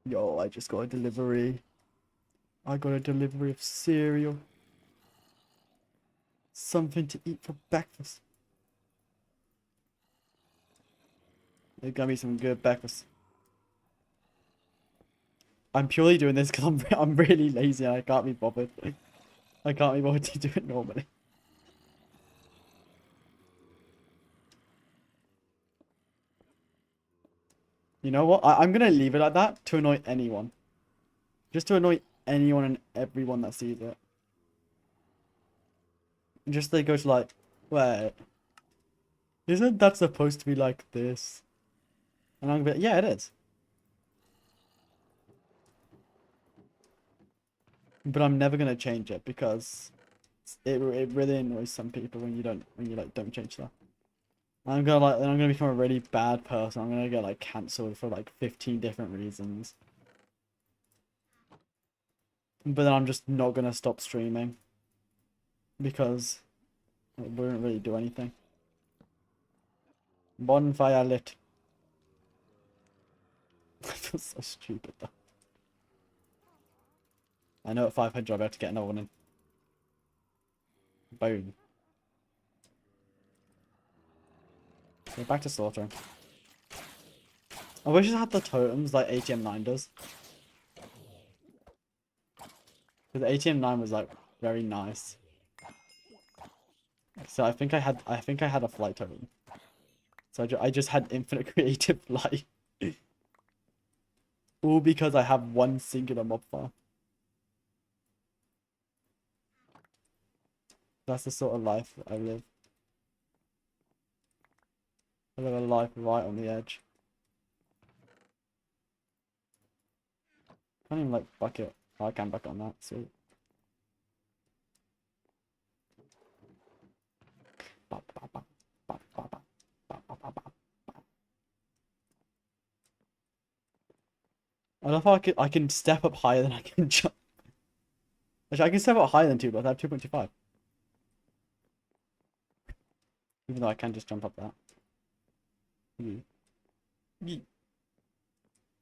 Yo, I just got a delivery. I got a delivery of cereal. Something to eat for breakfast. It's gonna be some good breakfast. I'm purely doing this because I'm really lazy and I can't be bothered. I can't be bothered to do it normally. You know what? I'm gonna leave it like that to annoy anyone. Just to annoy anyone and everyone that sees it. Just they go to like, wait, isn't that supposed to be like this? And I'm gonna be like, yeah, it is. But I'm never gonna change it because it really annoys some people when you like don't change that. I'm gonna become a really bad person. I'm gonna get like cancelled for like 15 different reasons. But then I'm just not gonna stop streaming because it wouldn't really do anything. Bonfire lit. I feel so stupid though. I know at 500 I'll be able to get another one in. Boom. Okay, back to slaughtering. I wish it had the totems like ATM 9 does. Because ATM 9 was like very nice. So I think I had a flight totem. So I just had infinite creative flight. All because I have one singular mob farm. That's the sort of life that I live. I live a life right on the edge. Can't even like bucket. Oh, I can bucket on that. Sweet. I love how I can step up higher than I can jump. Actually, I can step up higher than 2 blocks. I have 2.25. Even though I can just jump up that. Hmm. Yeah.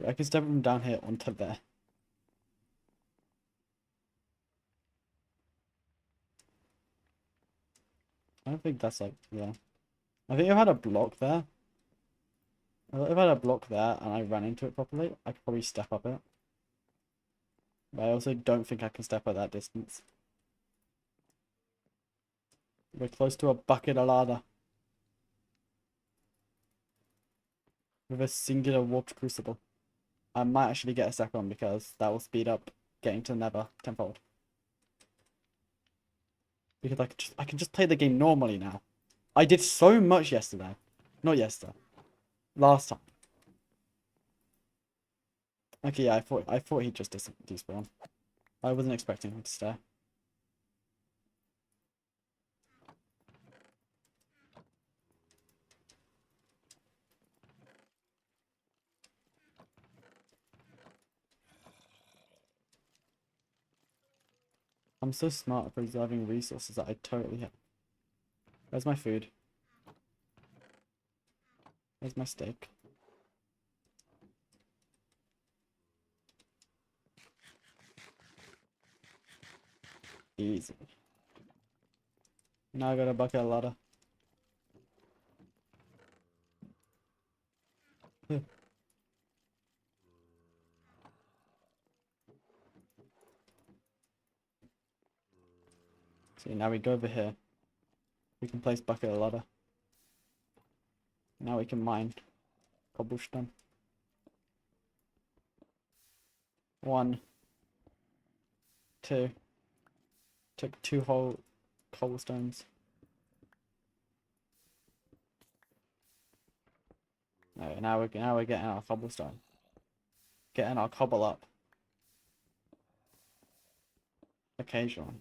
I can step from down here onto there. I don't think that's like, yeah. I think if I had a block there, if I had a block there and I ran into it properly, I could probably step up it. But I also don't think I can step at that distance. We're close to a bucket of lava. With a singular warped crucible. I might actually get a second because that will speed up getting to Nether tenfold. Because I can just play the game normally now. I did so much yesterday. Not yesterday. Last time. Okay, yeah, I thought he'd just despawn. I wasn't expecting him to stay. I'm so smart at preserving resources that I totally have. Where's my food? Where's my steak? Easy. Now I got a bucket of ladder. See, now we go over here. We can place bucket of ladder. Now we can mine cobblestone. 1, 2. Took 2 whole cobblestones. No, now we're getting our cobblestone. Getting our cobble up. Occasionally.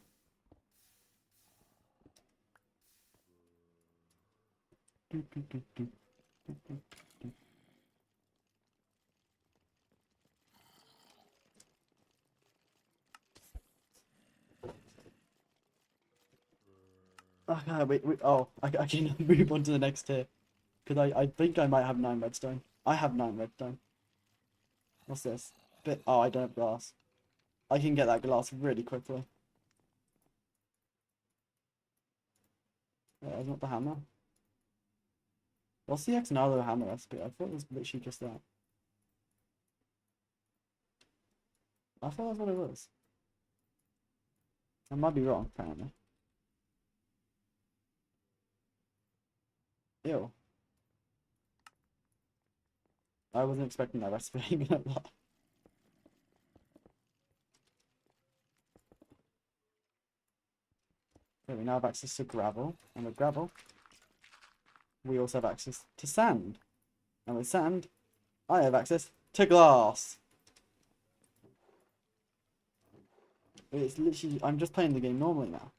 Okay, I can move on to the next tier. Because I think I might have 9 redstone. I have 9 redstone. What's this? Oh, I don't have glass. I can get that glass really quickly. That's not the hammer. What's the another hammer recipe? I thought it was literally just that. I thought that's what it was. I might be wrong, apparently. Ew. I wasn't expecting that recipe, even at that. Okay, we now have access to gravel, and with gravel, we also have access to sand. And with sand, I have access to glass. It's literally, I'm just playing the game normally now.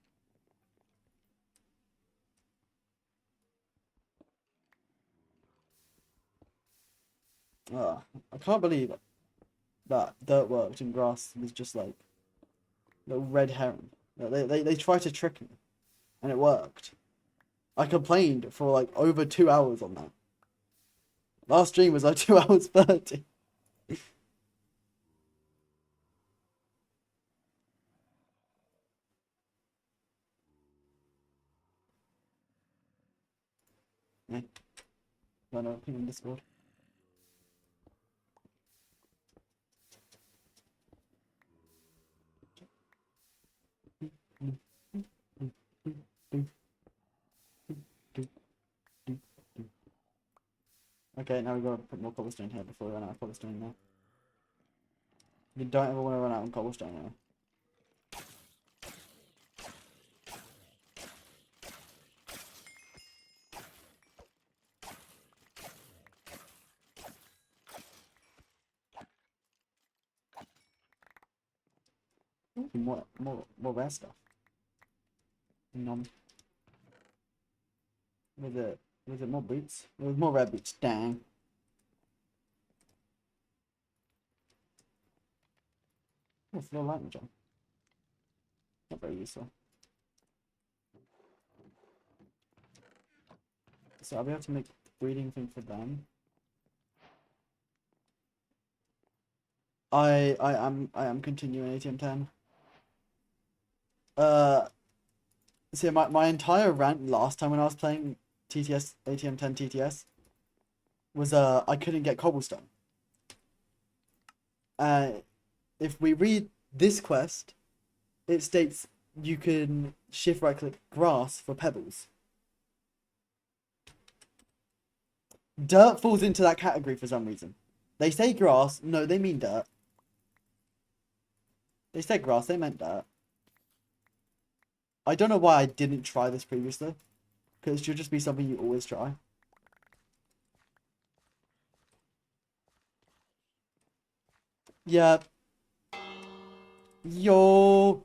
I can't believe that dirt worked and grass was just like little red herring. They tried to trick me, and it worked. I complained for like over 2 hours on that. Last stream was like 2 hours 30. Yeah. No, no, ping on Discord. Okay, now we've got to put more cobblestone here before we run out of cobblestone now. We don't ever want to run out of cobblestone now. Ooh, more rare stuff. Nom. Was it more boots? It was more rare boots. Dang. Oh, floor lightning jump. Not very useful. So I'll be able to make breeding thing for them. I am continuing ATM 10. See, my entire rant last time when I was playing TTS, ATM 10 TTS, was I couldn't get cobblestone. If we read this quest, it states you can shift right click grass for pebbles. Dirt falls into that category for some reason. They say grass, no, they mean dirt. They said grass, they meant dirt. I don't know why I didn't try this previously, because it should just be something you always try. Yeah. Yo,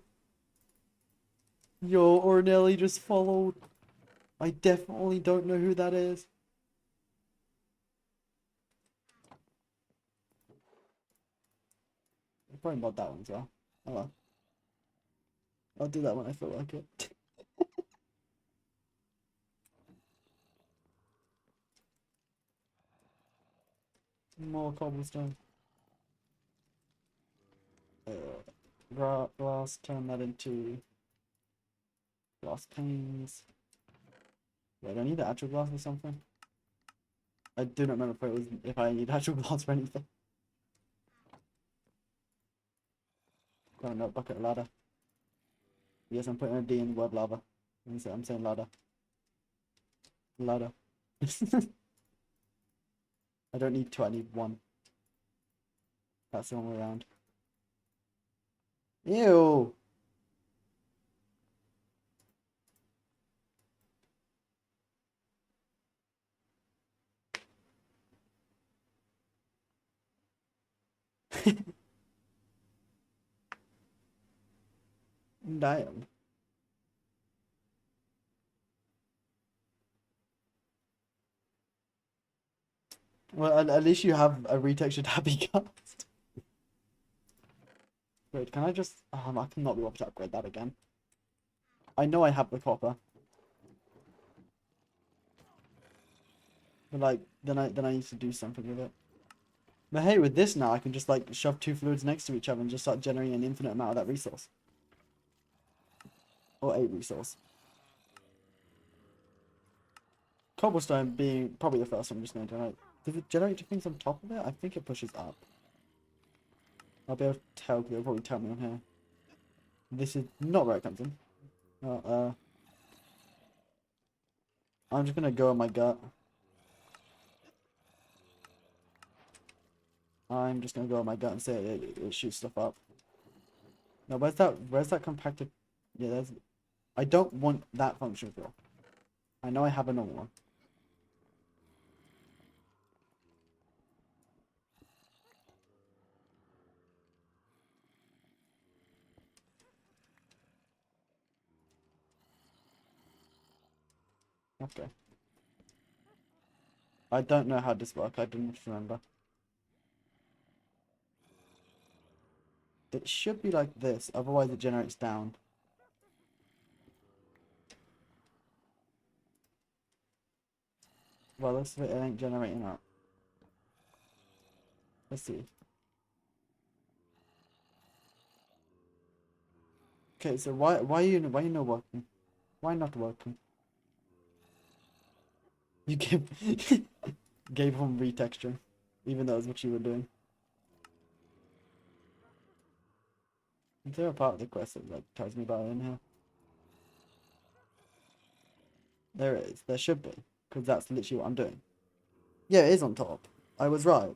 Ornelli just followed. I definitely don't know who that is. I'll probably mod that one as well. Oh well. I'll do that when I feel like it. More cobblestone. Glass, turn that into glass panes. Wait, do I need the actual glass or something? I do not remember if I need actual glass for anything. Oh no, bucket ladder. Yes, I'm putting a D in the word lava. I'm saying ladder. Ladder. I don't need two, I need one. That's the wrong way around. Ew! Damn. Well, at least you have a retextured happy cast. Wait, can I just... Oh, I cannot be able to upgrade that again. I know I have the copper. But like, then I need to do something with it. But hey, with this now, I can just like shove two fluids next to each other and just start generating an infinite amount of that resource. Or a resource. Cobblestone being probably the first one I'm just going to generate. Does it generate things on top of it? I think it pushes up. I'll be able to tell because it'll probably tell me on here. This is not where it comes in. I'm just going to go on my gut. I'm just going to go on my gut and say it shoots stuff up. No, where's that compacted? Yeah, there's... I don't want that function fill. I know I have a normal one. Okay. I don't know how this works. I didn't remember. It should be like this, otherwise it generates down. Well, looks like it ain't generating up. Let's see. Okay, so why are you not working? Why not working? You gave him retexture, even though that's what you were doing. Is there a part of the quest that like tells me about it in here? There is. There should be, because that's literally what I'm doing. Yeah, it is on top. I was right.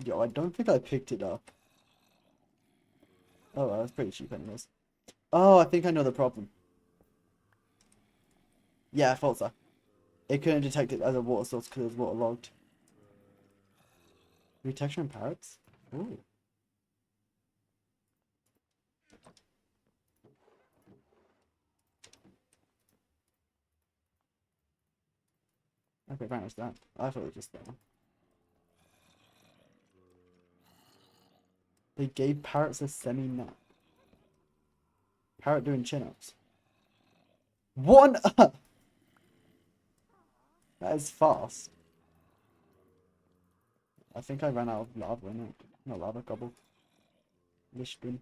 Yo, I don't think I picked it up. Oh, well, that's pretty cheap anyways. Oh, I think I know the problem. Yeah, false. It couldn't detect it as a water source because it was waterlogged. Retection in parrots? Ooh. Okay, vanished that. I thought it was just that one. They gave parrots a semi-nap. Parrot doing chin-ups. One up! That is fast. I think I ran out of lava in it. Not lava, cobble. Lishbin.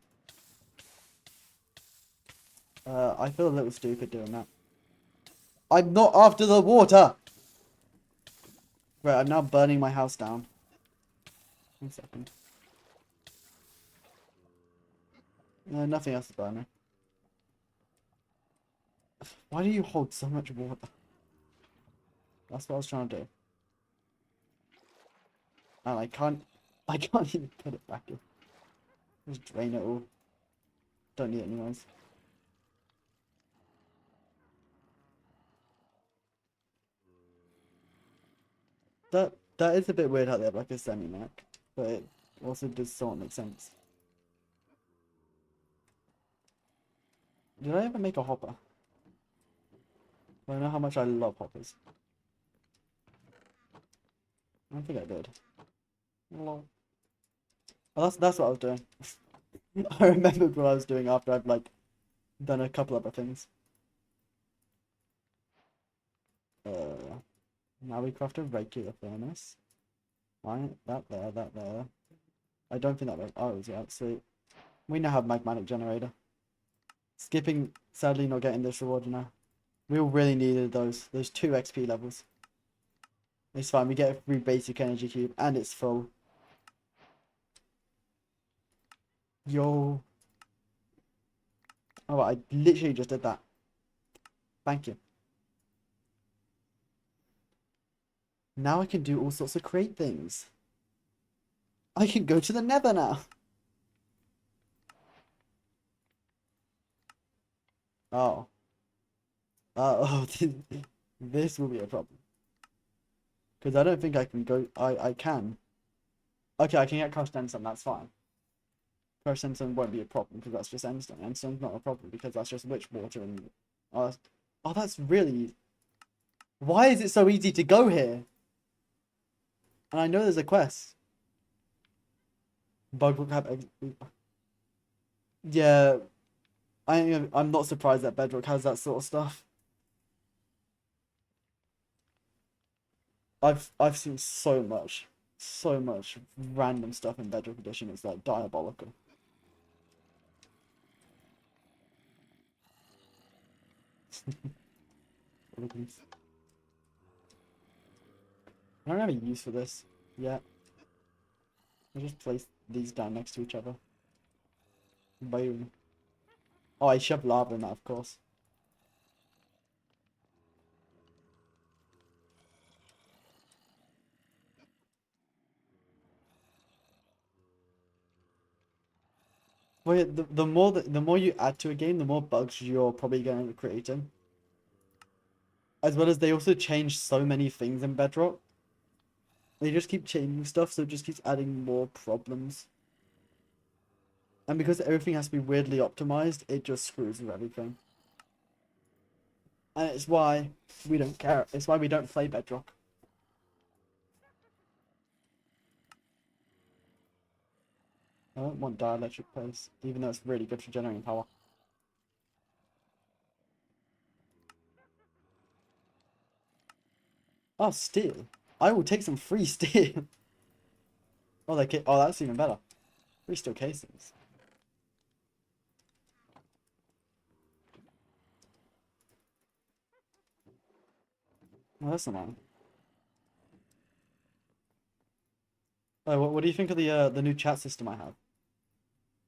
I feel a little stupid doing that. I'm not after the water! Right, I'm now burning my house down. 1 second. Nothing else is burning. Why do you hold so much water? That's what I was trying to do. And I can't even put it back in. Just drain it all. Don't need it anyways. That is a bit weird how they have like a semi-mac, but it also does sort of make sense. Did I ever make a hopper? I don't know how much I love hoppers. I don't think I did. Lol. Oh, that's what I was doing. I remembered what I was doing after I've like done a couple other things. Now we craft a regular furnace. Right, that there, that there. I don't think that was. Oh, yeah, sweet. We now have magmatic generator. Skipping, sadly, not getting this reward now. We all really needed those 2 XP levels. It's fine. We get a free basic energy cube, and it's full. Yo. Oh, I literally just did that. Thank you. Now I can do all sorts of great things. I can go to the nether now. Oh. Oh, this will be a problem. Because I don't think I can go. I can. Okay, I can get crushed endstone, that's fine. Crushed endstone won't be a problem because that's just endstone. Endstone's not a problem because that's just witch water and. Oh, that's really. Why is it so easy to go here? And I know there's a quest. Bug will have. Yeah. I'm not surprised that Bedrock has that sort of stuff. I've seen so much random stuff in Bedrock Edition. It's like diabolical. I don't have a use for this yet. I just place these down next to each other. Boom. Oh, I shoved lava in that, of course. Well, yeah, the more you add to a game, the more bugs you're probably going to create in. As well as they also change so many things in Bedrock. They just keep changing stuff, so it just keeps adding more problems. And because everything has to be weirdly optimized, it just screws with everything. And it's why we don't care. It's why we don't play Bedrock. I don't want dielectric paste, even though it's really good for generating power. Oh, steel. I will take some free steel. Oh, that's even better. Free steel casings. Oh, that's not mine. Oh, what do you think of the new chat system I have?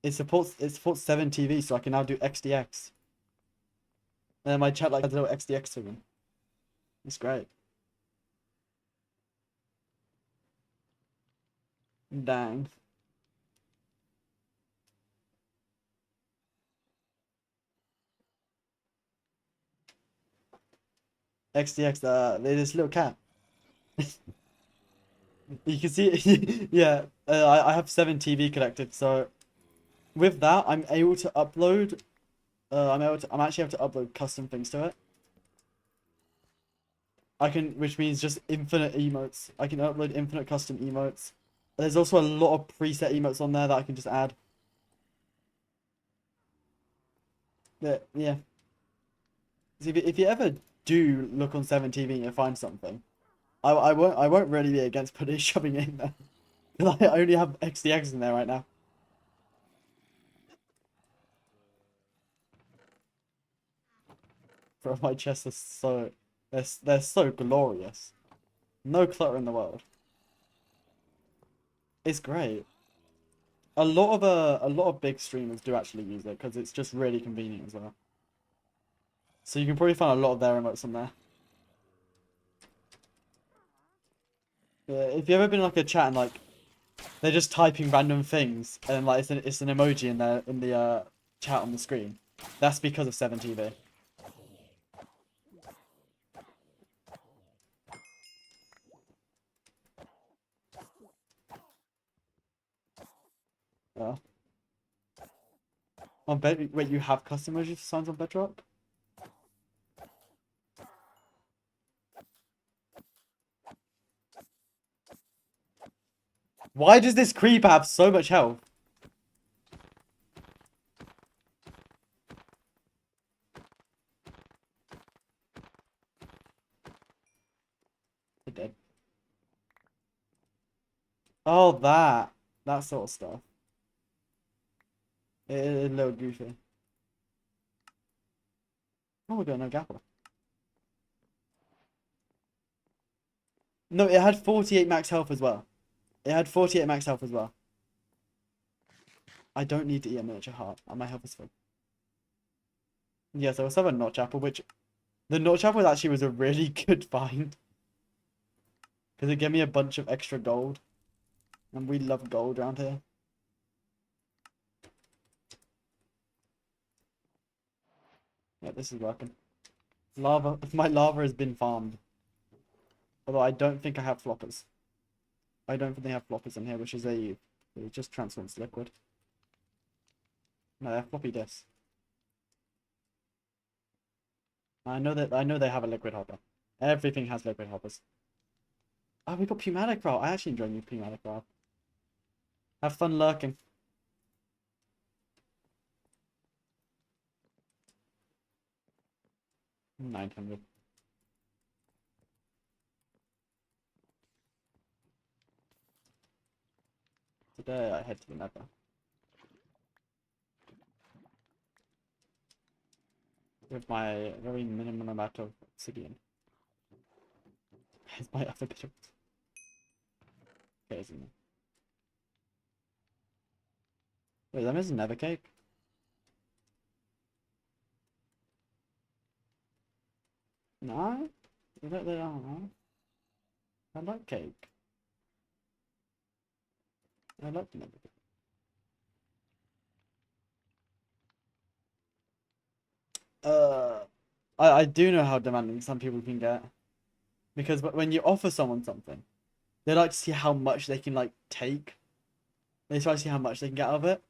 It supports 7TV, so I can now do XDX. And then my chat like has a little XDX to them. It's great. Dang. XDX, this little cat. You can see it. Yeah, I have 7TV connected, so with that I'm able to upload. I'm actually able to upload custom things to it. Which means just infinite emotes. I can upload infinite custom emotes. There's also a lot of preset emotes on there that I can just add. But yeah. So if you ever do look on 7TV and you find something, I won't really be against putting shoving it in there. Because I only have XDX in there right now. Bro, my chests are so... They're so glorious. No clutter in the world. It's great. A lot of big streamers do actually use it because it's just really convenient as well. So you can probably find a lot of their emotes on there. Yeah, if you've ever been in, like, a chat and like they're just typing random things and like it's an emoji in the chat on the screen, that's because of 7TV. Yeah. On bed, wait, you have custom emoji signs on Bedrock? Why does this creeper have so much health? They're dead. Oh, that sort of stuff. It's a little goofy. Oh, we got no gapper. No, it had 48 max health as well. It had 48 max health as well. I don't need to eat a miniature heart, and my health is full. Yes, I also have a notch apple, which the notch apple actually was a really good find because it gave me a bunch of extra gold, and we love gold around here. Yeah, this is working. Lava, my lava has been farmed. Although I don't think I have floppers. I don't think they have floppers in here, which is a it just transforms to liquid. No, they're floppy disks. I know they have a liquid hopper. Everything has liquid hoppers. Oh, we got pneumatic route. I actually enjoy new pneumatic route. Have fun lurking. $900. Today I head to the nether. With my very minimum amount of obsidian. It's my other bit of... Okay, isn't it? Wait, that is nether cake? No? They don't. I like cake. I like nether cake. Uh, I do know how demanding some people can get. Because when you offer someone something, they like to see how much they can, like, take. They try to see how much they can get out of it.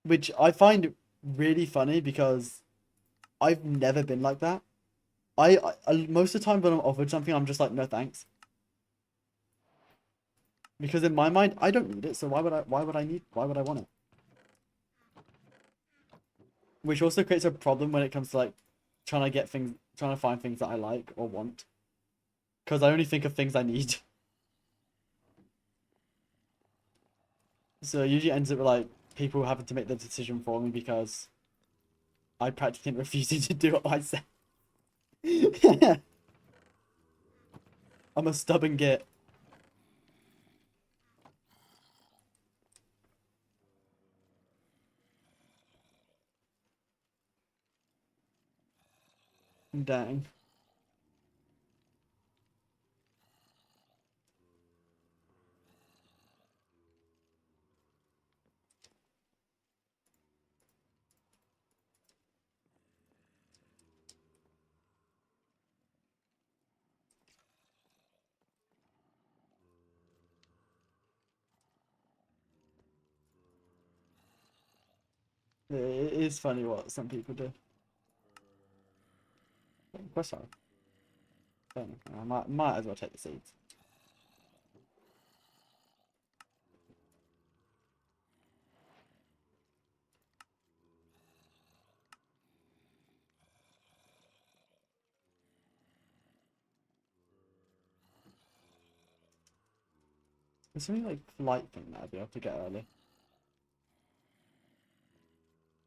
Which I find really funny because I've never been like that. Most of the time when I'm offered something, I'm just like, no thanks. Because in my mind, I don't need it, so why would I want it? Which also creates a problem when it comes to, like, trying to find things that I like or want. Because I only think of things I need. So it usually ends up with, like, people having to make the decision for me because I practically refusing to do what I say. I'm a stubborn git. Dang. It is funny what some people do. Quest hard. I might as well take the seeds. There's something like flight thing that I'd be able to get early.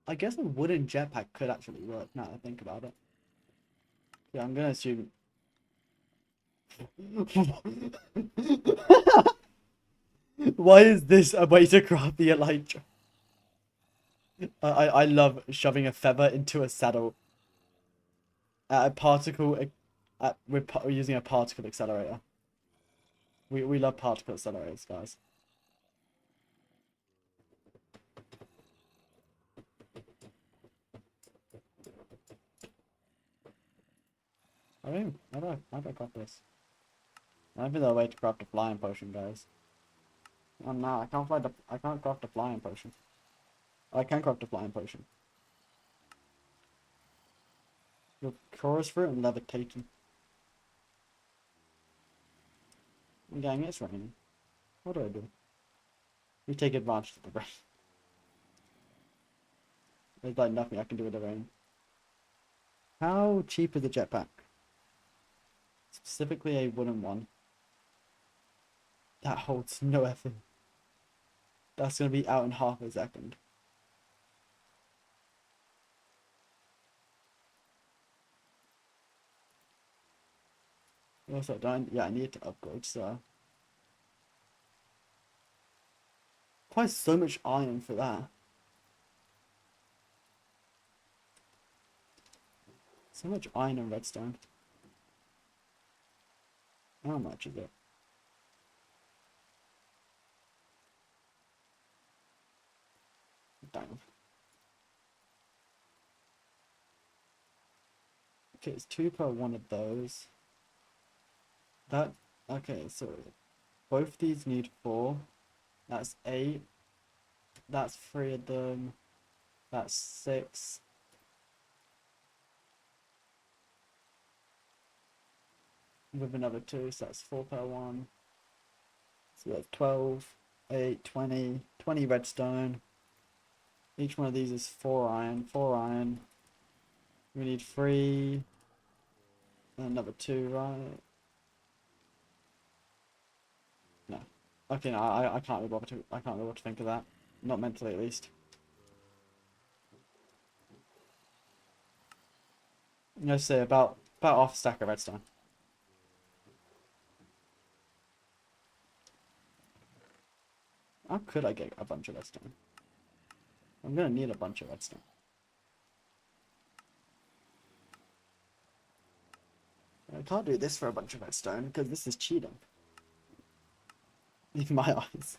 I guess a wooden jetpack could actually work now that I think about it. Yeah, I'm gonna assume. Why is this a way to craft the elytra? I love shoving a feather into a saddle at a particle. We're using a particle accelerator. We love particle accelerators, guys. I mean, how do I craft this? I think there's a way to craft a flying potion, guys. Oh no, I can't craft a flying potion. I can craft a flying potion. Your chorus fruit and levitating. Gang, it's raining. What do I do? We take advantage of the rain. There's like nothing I can do with the rain. How cheap is a jetpack? Specifically a wooden one. That holds no effort. That's gonna be out in half a second. Also, I need to upgrade, so. Quite so much iron for that. So much iron and redstone. How much is it? Damn. Okay, it's 2 per one of those. Okay, so both these need 4. That's 8. That's 3 of them. That's 6. With another 2, so that's 4 per one. So that's 12, 8, 20, 20 redstone. Each one of these is 4 iron, 4 iron. We need 3. And another 2, right? No. Okay, no, I can't be bothered to I can't be able to think of that. Not mentally at least. I'm gonna say about half a stack of redstone. How could I get a bunch of redstone? I'm gonna need a bunch of redstone. I can't do this for a bunch of redstone because this is cheating. In my eyes.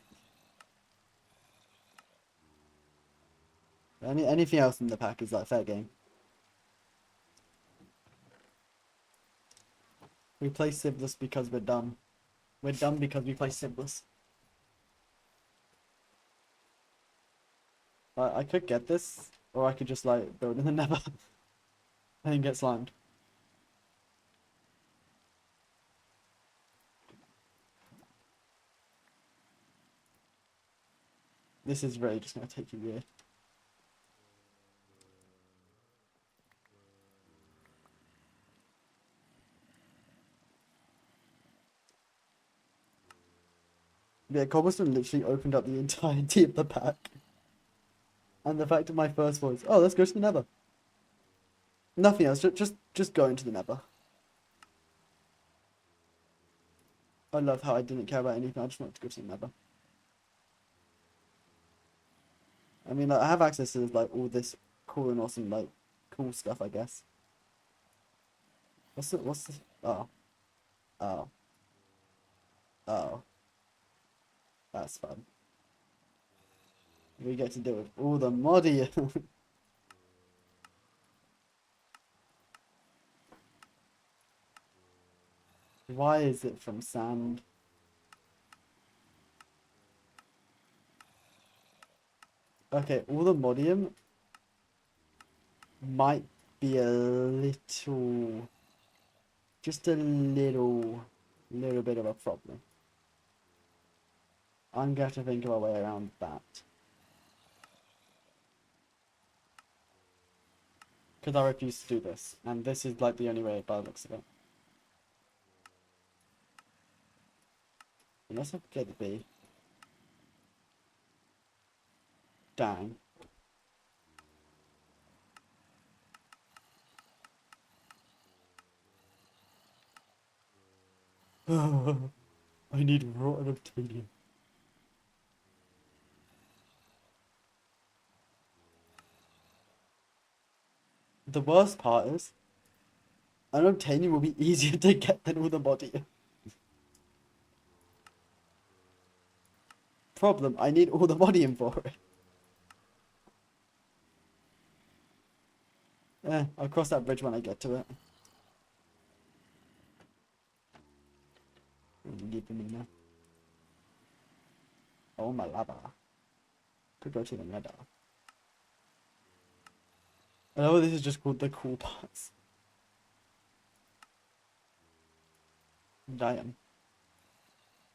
Anything else in the pack is like fair game. We play sieveless because we're dumb. We're dumb because we play sieveless. I could get this, or I could just like build in the nether and then get slimed. This is really just gonna take a year. Yeah, Cobblestone literally opened up the entirety of the pack. And the fact of my first voice, oh, let's go to the nether. Nothing else, just go into the nether. I love how I didn't care about anything, I just wanted to go to the nether. I mean, like, I have access to like all this cool and awesome, like, cool stuff, I guess. What's the, oh, oh, oh, that's fun. We get to deal with all the moddy. Why is it from sand? Okay, all the modium might be a little, just a little bit of a problem. I'm going to have to think of a way around that. Because I refuse to do this, and this is like the only way by the looks of it. Unless I get the B. Dang. I need rotten obsidian. The worst part is, an obsidian will be easier to get than all the body. Problem, I need all the body in for it. I'll cross that bridge when I get to it. Give me now. Oh my lava. Could go to the nether. I know this is just called the cool parts. Damn.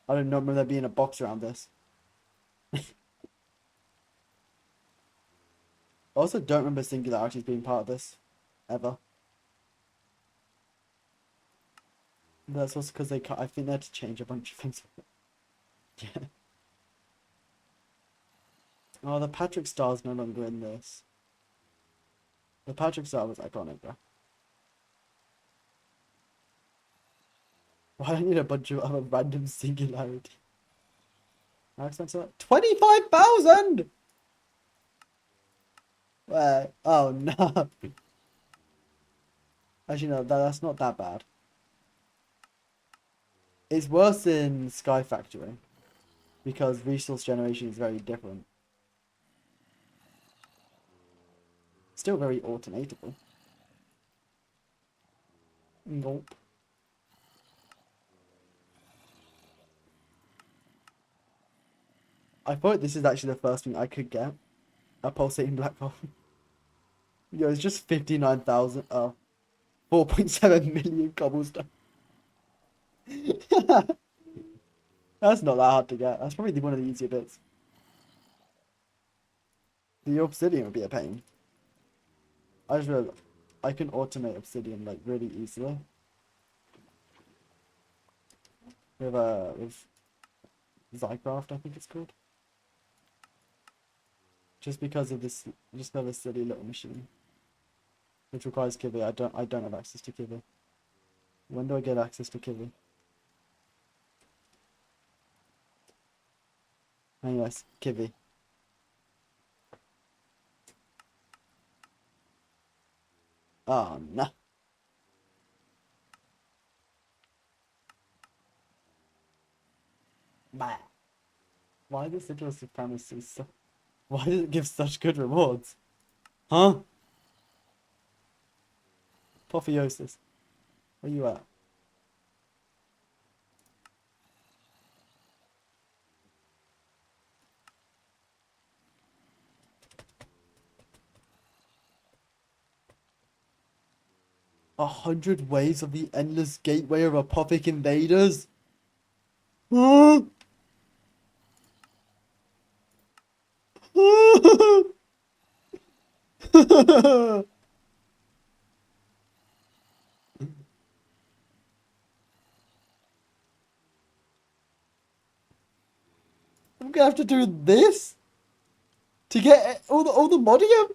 I don't remember there being a box around this. I also don't remember singularities being part of this. Ever. That's also because they I think they had to change a bunch of things. Yeah. Oh, the Patrick Star's no longer in this. The Patrick Star was iconic, bro. Why do I need a bunch of other random singularity? How expensive? 25,000! Where? Oh no. Actually, no, that's not that bad. It's worse in Sky Factory because resource generation is very different. Still very automatable. Nope. I thought this is actually the first thing I could get. A pulsating black hole. Yo, it's just 59,000. Oh, 4.7 million cobblestone. That's not that hard to get. That's probably one of the easier bits. The obsidian would be a pain. I just realized I can automate obsidian like really easily. With Zycraft, I think it's called. Just because of this, just another silly little machine, which requires Kiwi. I don't have access to Kiwi. When do I get access to Kiwi? Oh yes, Kiwi. Oh no. Bah. Why does Sigil Supremacy so... Why does it give such good rewards? Huh? Apotheosis. Where you at? A 100 waves of the endless gateway of apothic invaders? Huh? I'm gonna have to do this to get all the modium.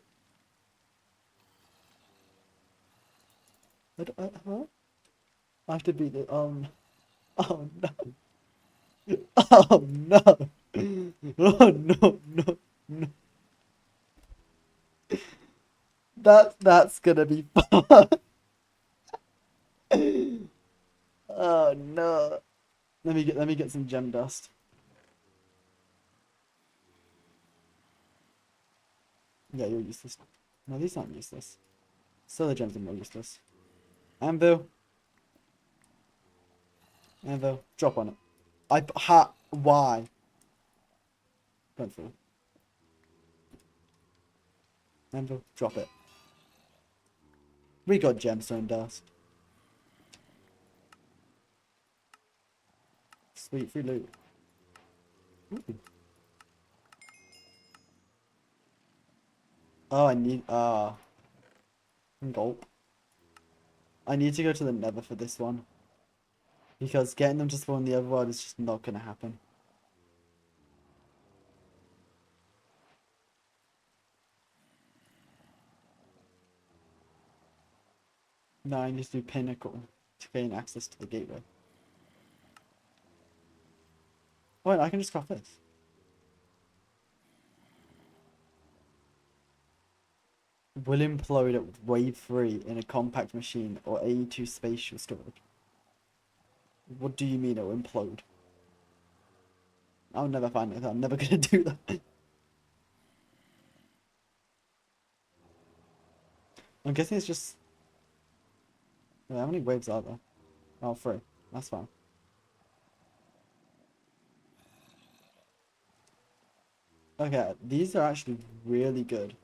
Huh? I have to beat it. Oh no. Oh no. Oh no, no, no. That's gonna be fun. Oh no. Let me get some gem dust. Yeah, you're useless. No, these aren't useless. Solar gems are more useless. Anvil. Anvil. Drop on it. Why? Don't fall. Anvil. Drop it. We got gemstone dust. Sweet free loot. Ooh. Oh, I need gulp. I need to go to the Nether for this one because getting them to spawn in the other world is just not gonna happen. No, I need to do Pinnacle to gain access to the gateway. Wait, I can just craft this. Will implode at wave 3 in a compact machine or AE2 spatial storage. What do you mean it will implode? I'll never find it. I'm never gonna do that. I'm guessing it's just... Wait, how many waves are there? Oh, 3. That's fine. Okay, these are actually really good.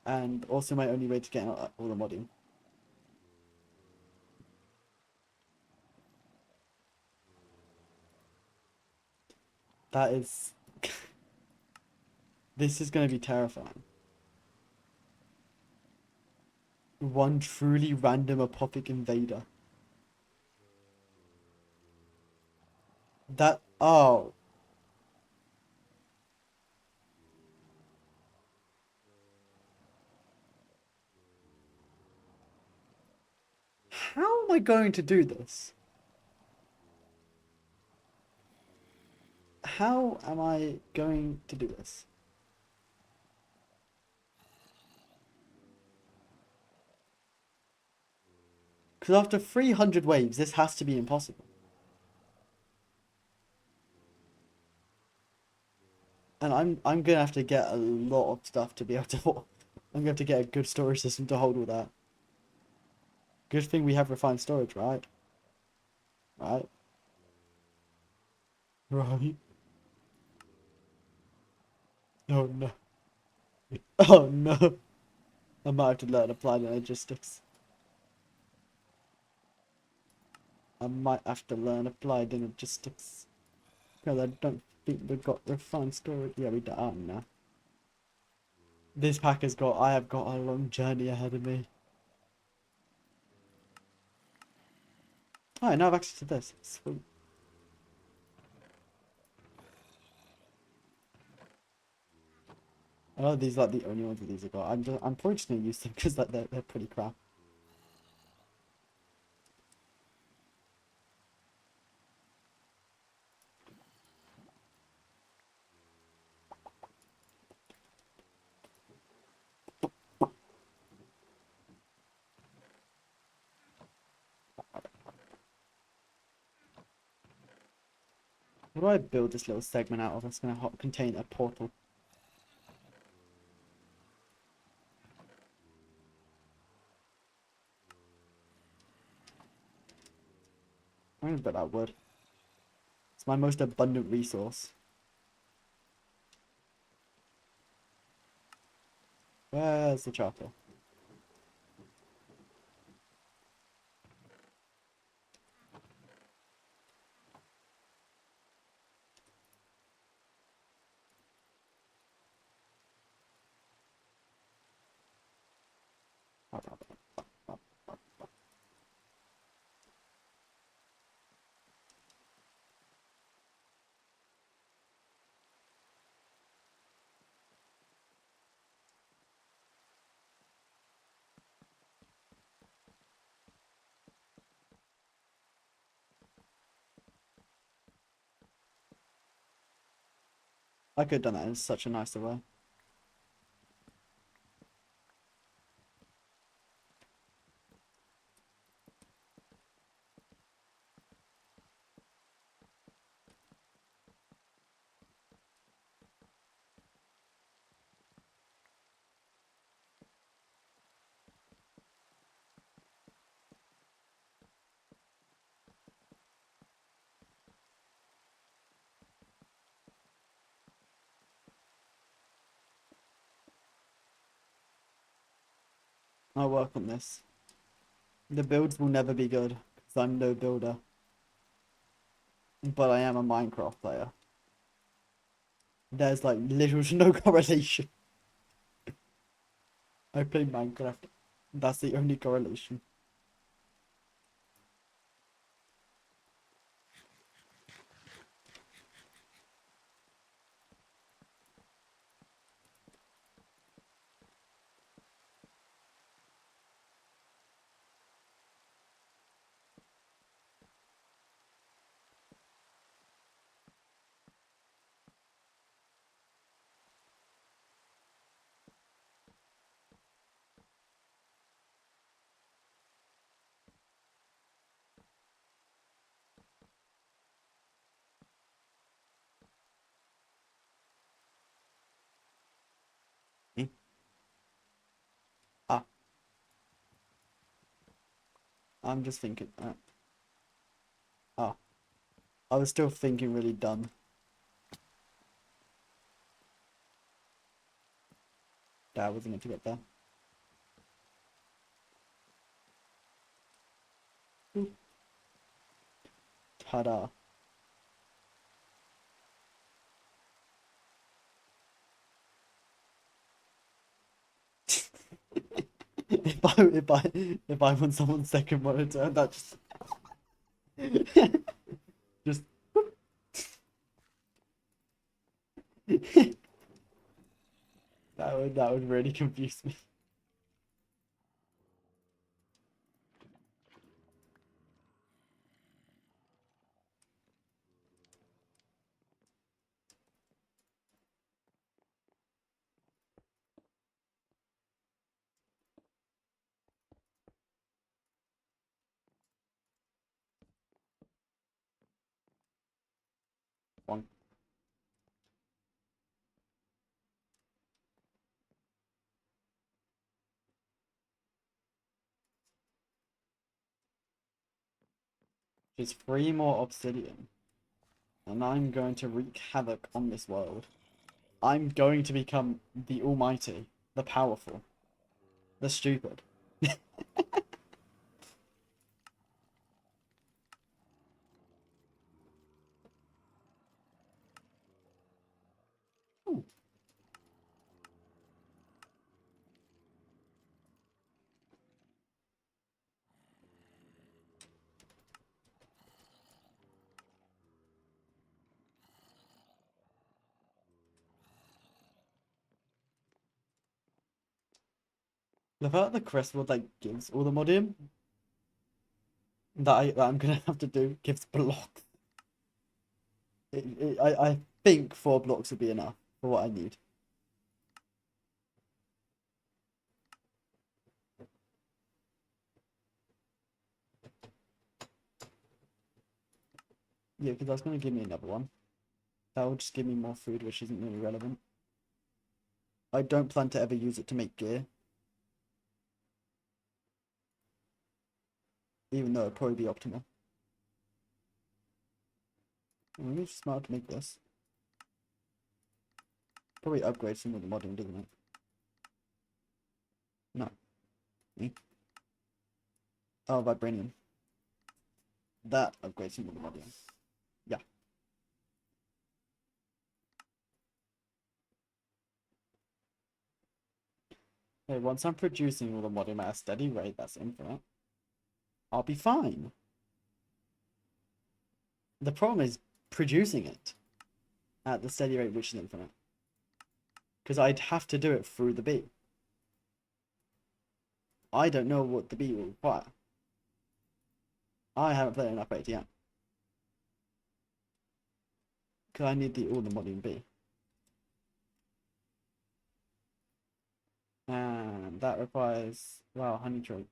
And also my only way to get all the modding. That is... This is going to be terrifying. One truly random apothic invader. That... Oh. How am I going to do this? How am I going to do this? Because after 300 waves, this has to be impossible. And I'm gonna have to get a lot of stuff to be able to... I'm gonna have to get a good storage system to hold all that. Good thing we have refined storage, right? Right? Right. Oh no. Oh no. I might have to learn applied logistics. I might have to learn applied logistics. Because I don't think we've got refined storage. Yeah, we don't now. This pack has got... I have got a long journey ahead of me. Alright, now I have access to this. Sweet. I know these are like the only ones that these have got. I'm probably just gonna use them because like they're pretty crap. What do I build this little segment out of that's gonna contain a portal? I'm gonna build out wood. It's my most abundant resource. Where's the charcoal? I could have done that in such a nicer way. I'll work on this. The builds will never be good because I'm no builder. But I am a Minecraft player. There's like little to no correlation. I play Minecraft. That's the only correlation. I'm just thinking. Oh, I was still thinking really dumb. That wasn't meant to get there. Ta-da. if I want someone's second monitor, that just that would really confuse me. One. Just 3 more obsidian, and I'm going to wreak havoc on this world. I'm going to become the almighty, the powerful, the stupid. Ooh. The fact the crystal like gives all the modium that I'm gonna have to do gives blocks. I think 4 blocks would be enough for what I need. Yeah, because that's gonna give me another one. That will just give me more food, which isn't really relevant. I don't plan to ever use it to make gear. Even though it'd probably be optimal. Maybe it's smart to make this. Probably upgrade some of the modding, doesn't it? No. Me? Oh, vibranium. That upgrades some of the modding. Yeah. Hey, once I'm producing all the modding at a steady rate that's infinite, I'll be fine. The problem is producing it at the steady rate which is infinite. Because I'd have to do it through the bee. I don't know what the bee will require. I haven't played enough ATM. Because I need all the modding bee. And that requires, well, honey tree.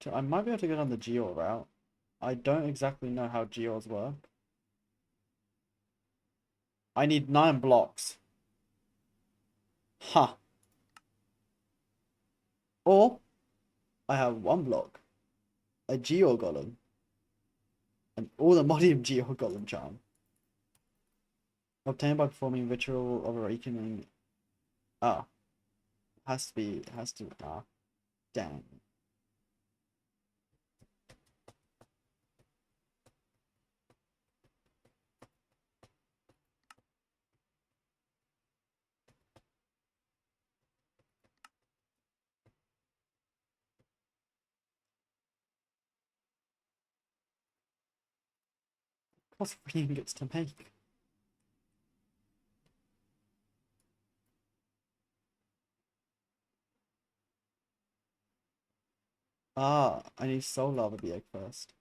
So I might be able to go down the Geor route. I don't exactly know how Geors work. I need 9 blocks. Huh. Or I have 1 block, a Geor golem, and all the modium Geor golem charm. Obtained by performing ritual of awakening. Ah. Ah. Damn. Cost 3 ingots to make. Ah, I need soul lava the egg first.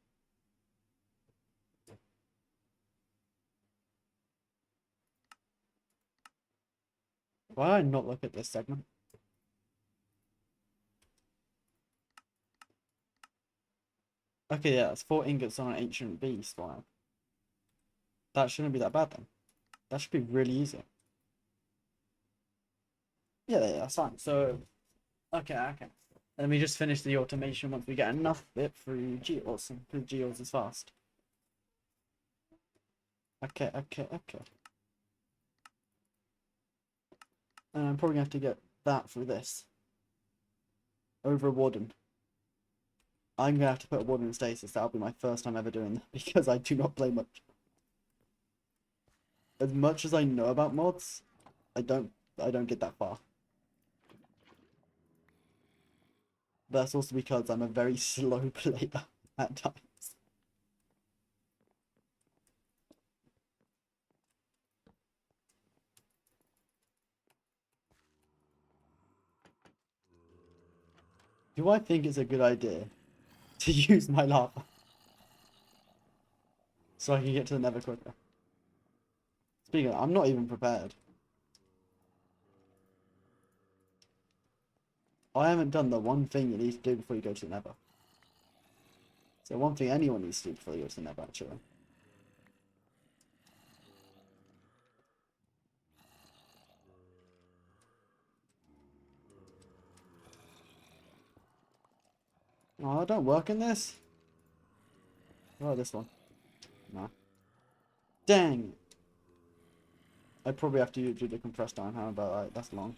Why did I not look at this segment? Okay, yeah, it's 4 ingots on an ancient beast. Wow. That shouldn't be that bad then. That should be really easy. Yeah, that's fine. So, okay. Let me just finish the automation once we get enough bit through geos, because geos is fast. Okay. And I'm probably going to have to get that through this. Over a warden. I'm going to have to put a warden in stasis. That'll be my first time ever doing that, because I do not play much. As much as I know about mods, I don't get that far. That's also because I'm a very slow player at times. Do I think it's a good idea to use my lava so I can get to the nether quicker? Speaking of, I'm not even prepared. I haven't done the one thing you need to do before you go to the nether. So one thing anyone needs to do before you go to the nether, actually. Oh, I don't work in this? Oh, this one. No. Dang! I probably have to do the compressed iron hammer, but that's long.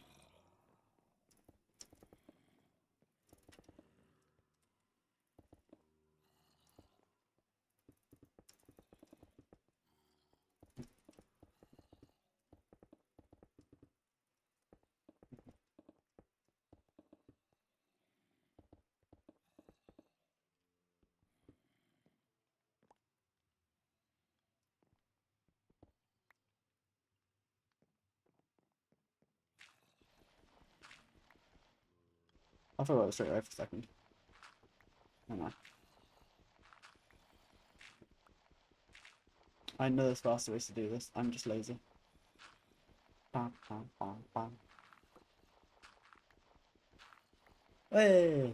I thought I was straight away for a second. Hang on. I know there's faster ways to do this. I'm just lazy. Bam, bam, bam, bam. Hey!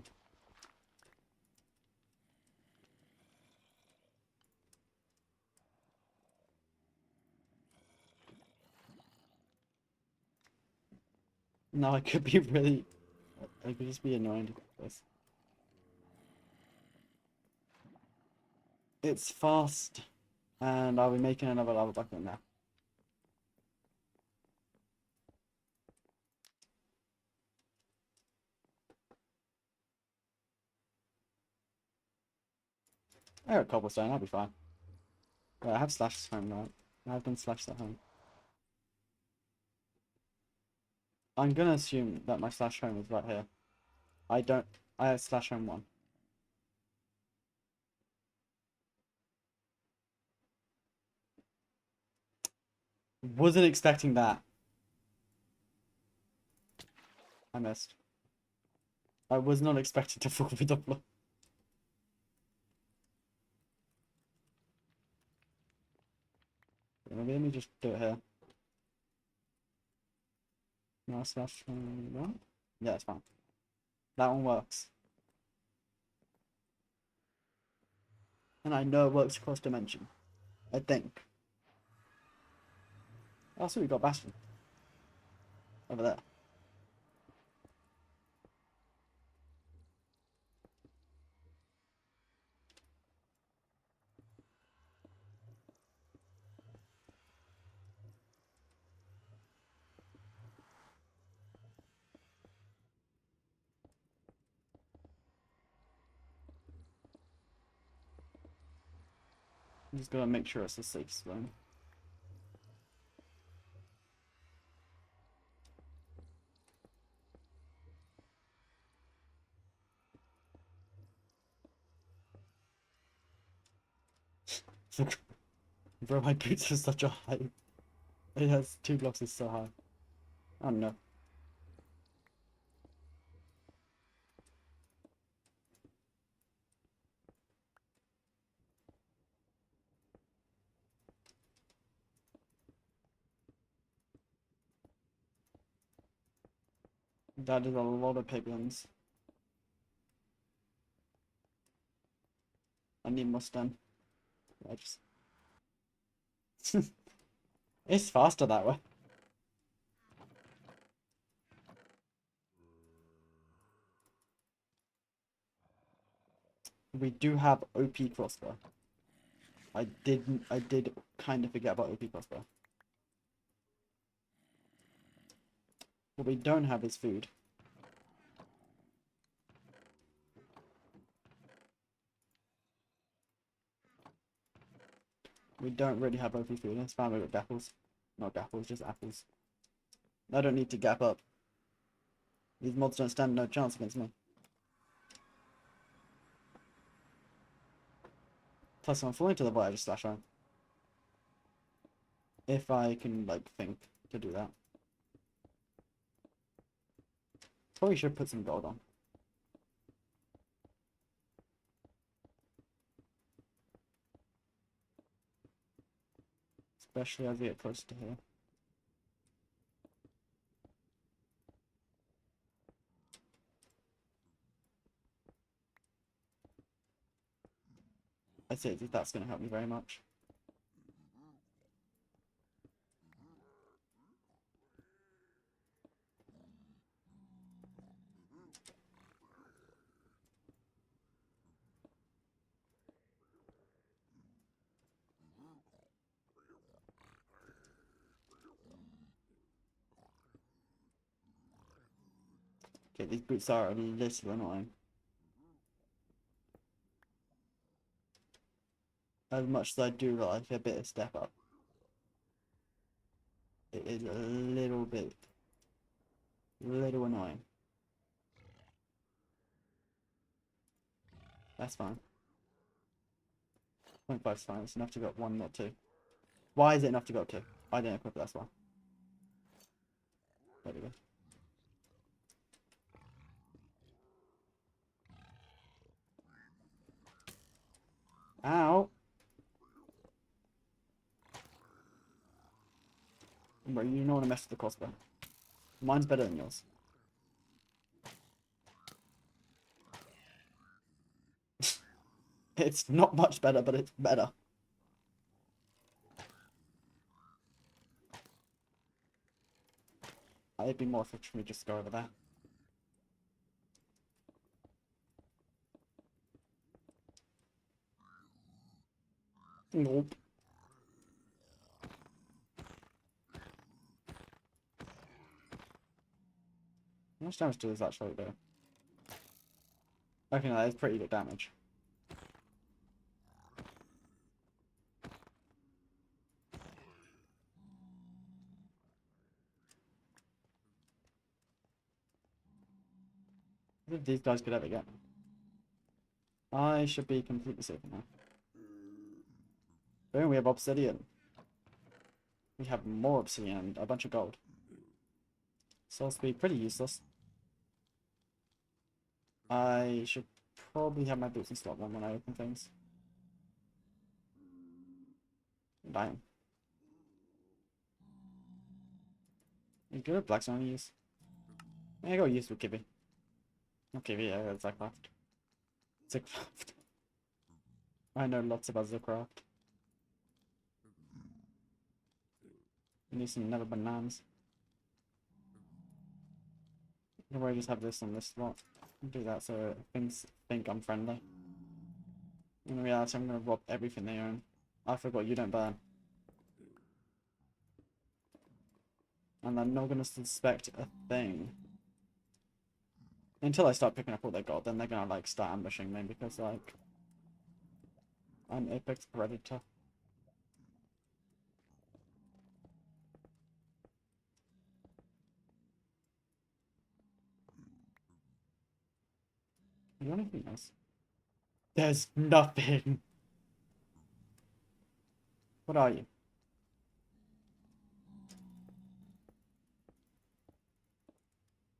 No, I could be really... I could just be annoying to get this. It's fast, and I'll be making another lava bucket now. I got cobblestone, I'll be fine. Well, I have slashes home, right? I have been slashed at home. I'm gonna assume that my slash home is right here. I don't... I have slash home 1. Wasn't expecting that. I missed. I was not expecting to fall with the block. Maybe let me just do it here. No, slash home 1? Yeah, it's fine. That one works. And I know it works across dimension. I think. Oh, so we got Bastion. Over there. I'm just gonna make sure it's a safe zone. Bro, my boots are such a high. It has 2 blocks, is so high. Oh no. That is a lot of piglins. I need more stone. I just... It's faster that way. We do have OP crossbow. I did kind of forget about OP crossbow. What we don't have is food. We don't really have OP food. It's fine with apples. Not apples, just apples. I don't need to gap up. These mods don't stand no chance against me. Plus, I'm falling to the void, I just slash home. If I can, like, think to do that. Probably should put some gold on. Especially as we get closer to here. I say that's going to help me very much. Okay, these boots are a little annoying. As much as I do like a bit of step up, it is a little annoying. That's fine. 0.5 is fine. It's enough to go up 1, not 2. Why is it enough to go up 2? I didn't equip it, that's why. There we go. Ow! Bro, you don't want to mess with the crossbow. Mine's better than yours. It's not much better, but it's better. It'd be more efficient for me just to go over there. Nope. How much damage does this actually do? Okay, no, that is pretty good damage. I think these guys could ever get me. I should be completely safe now. Boom, we have obsidian. We have more obsidian and a bunch of gold. So it's be pretty useless. I should probably have my boots in slot 1 when I open things. Damn. You good at blackstone to use? I go use with Kibby. Not Kibby, yeah, Zacraft. Zacraft. I know lots about Zacraft. You need some nether bananas. I'll probably just have this on this slot. Do that so things think I'm friendly. In reality, I'm gonna rob everything they own. I forgot you don't burn. And they're not gonna suspect a thing. Until I start picking up what they got, then they're gonna like start ambushing me because like I'm apex predator. Is there anything else? There's nothing. What are you?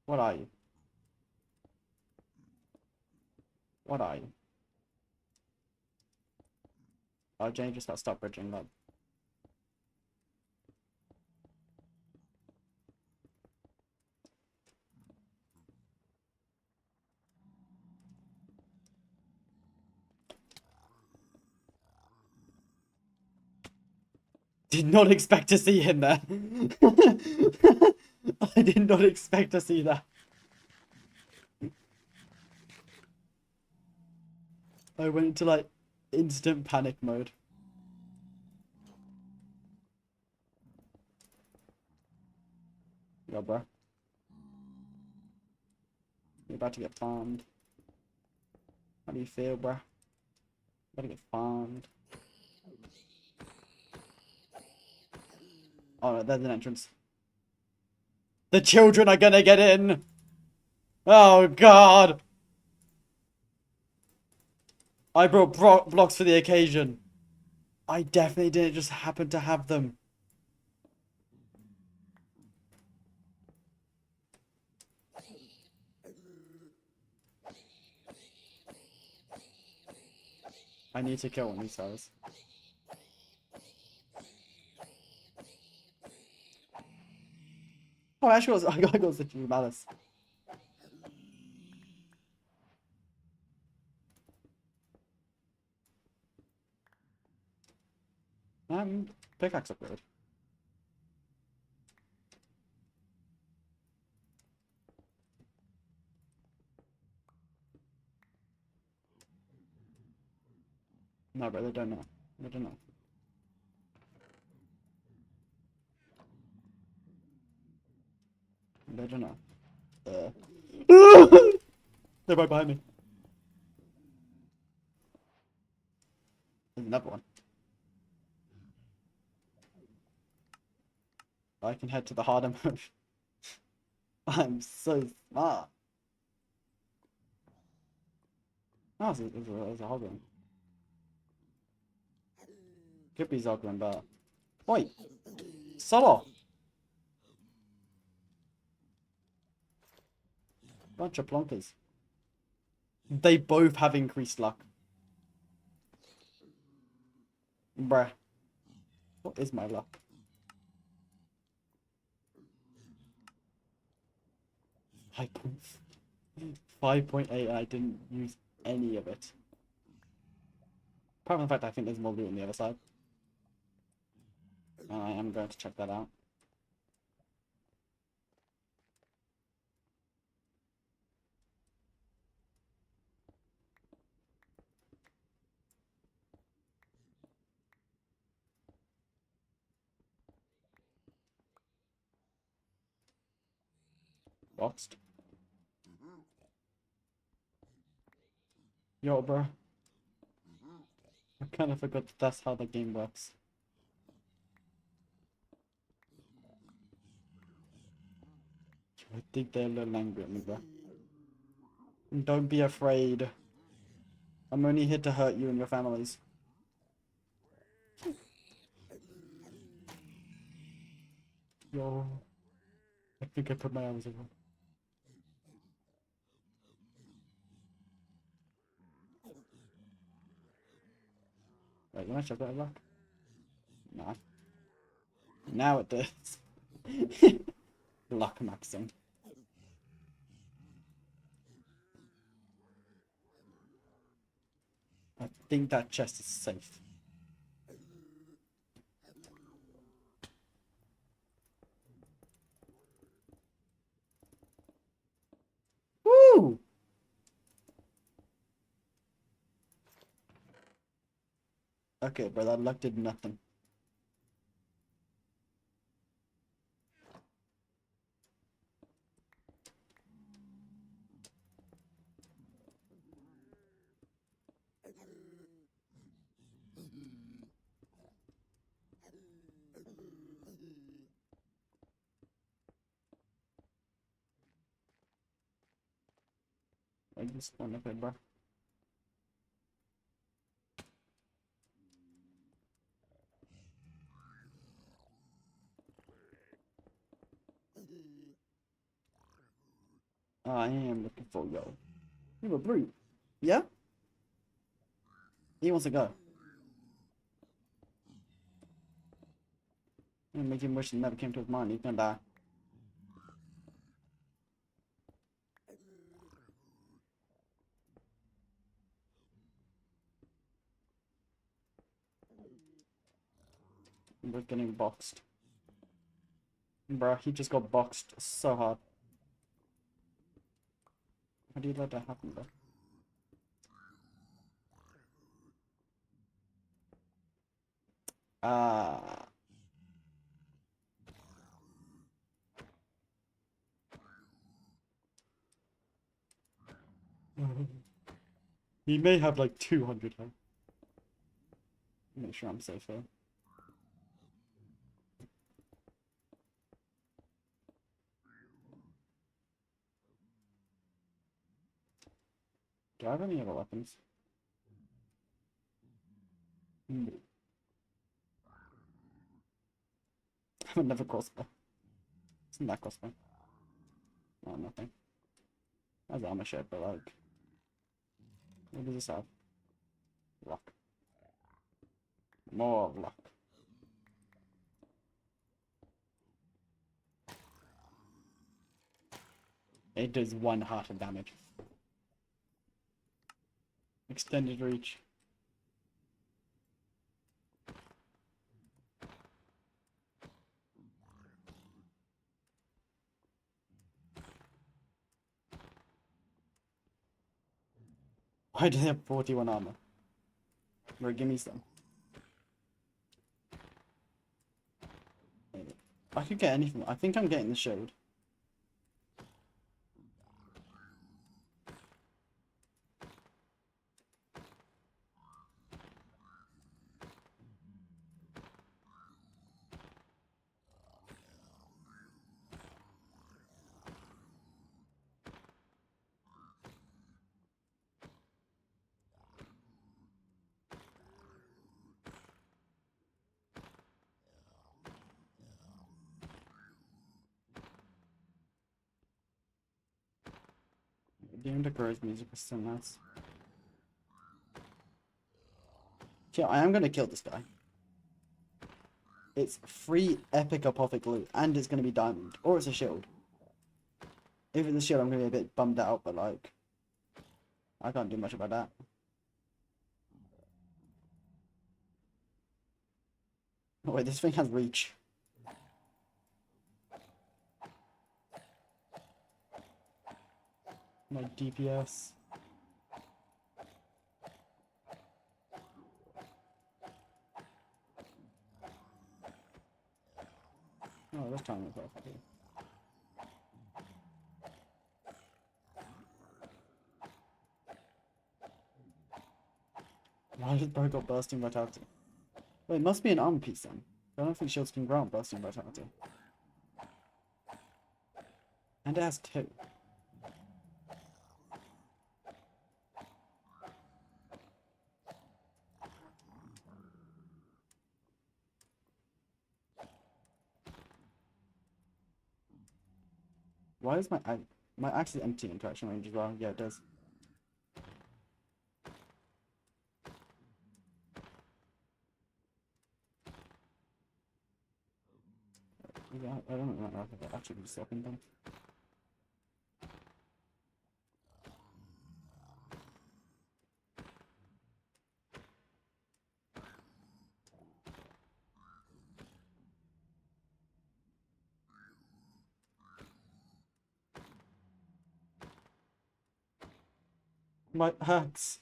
What are you? What are you? Oh, Jane just got stopped bridging that. Did not expect to see him there. I did not expect to see that. I went into like instant panic mode. Yo, bro. You're about to get farmed. How do you feel, bro? About to get farmed. Oh no, there's an entrance. The children are gonna get in! Oh god! I brought blocks for the occasion. I definitely didn't just happen to have them. I need to kill one of these guys. Oh, actually, I got such a malice. Pickaxe upgrade. No, bro, they don't know. They don't know. They don't know. They're right behind me. There's another one. I can head to the harder mode. I'm so smart. Oh, it's a hog one. Could be Zogran, but... Wait! Solo! Bunch of plonkers. They both have increased luck. Bruh. What is my luck? 5.8 and I didn't use any of it. Apart from the fact I think there's more loot on the other side. And I am going to check that out. Boxed. Yo, bro. I kind of forgot that that's how the game works. I think they're a little angry at me, bro. Don't be afraid. I'm only here to hurt you and your families. Yo. I think I put my arms over. Wait, can I check that luck? Nah. Now it does. Luck maxing. I think that chest is safe. Woo! Okay, bro, that luck did nothing. I just want to play, bro. I am looking for yo. You a brute. Yeah? He wants to go. I'm gonna make him wish he never came to his mind. He's gonna die. We're getting boxed. Bruh, he just got boxed so hard. How do you let that happen, bro? Ah. He may have like 200 health. Make sure I'm safe though. Do I have any other weapons? No. I have another crossbow. Isn't that crossbow? Oh, nothing. That's armor shit, but like... What does this have? Luck. More luck. It does 1 heart of damage. Extended reach. Why do they have 41 armor? Bro, give me some. I could get anything. I think I'm getting the shield. The Undergrow's music is so nice. Yeah, I am gonna kill this guy. It's free epic apothic loot, and it's gonna be diamond. Or it's a shield. If it's a shield, I'm gonna be a bit bummed out, but like... I can't do much about that. Oh wait, this thing has reach. My DPS. Oh, this time is perfect. Why did bro got bursting vitality? Wait, it must be an armor piece then. I don't think shields can grant bursting vitality. And it has 2. Why is my axe is empty interaction range as well? Yeah, it does. Yeah, I don't know if I actually be swapping them. My axe.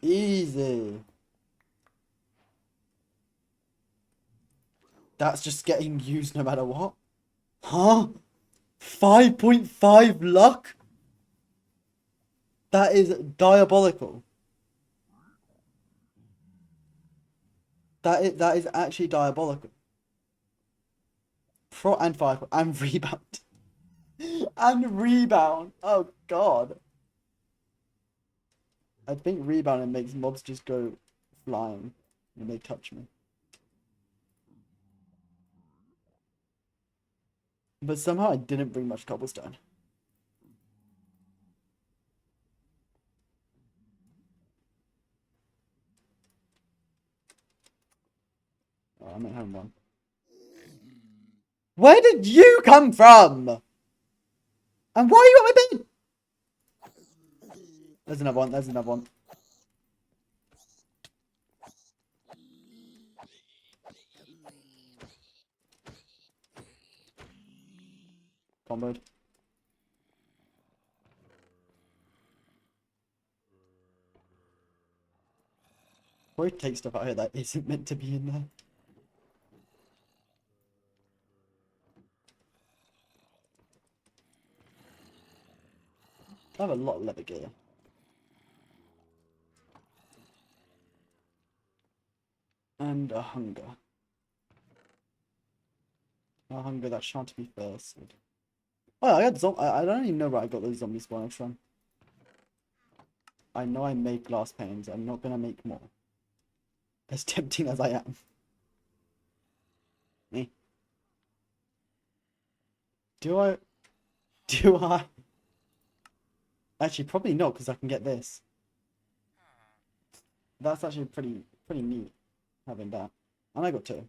Easy. That's just getting used no matter what. Huh? 5.5 luck? That is diabolical. That is actually diabolical. Pro and 5 and rebound. And rebound. Oh god. I think rebounding makes mobs just go flying when they touch me. But somehow I didn't bring much cobblestone. Oh, I'm at home one. Where did you come from? And why are you on my bed? There's another one. There's another one. Comboed. Why take stuff out here that isn't meant to be in there? I have a lot of leather gear. And a hunger. A hunger that shan't be thirsted. Oh, I got I don't even know where I got those zombie spawners from. I know I made glass panes. I'm not gonna make more. As tempting as I am. Eh. Do I? Do I? Actually, probably not, because I can get this. That's actually pretty neat, having that. And I got two.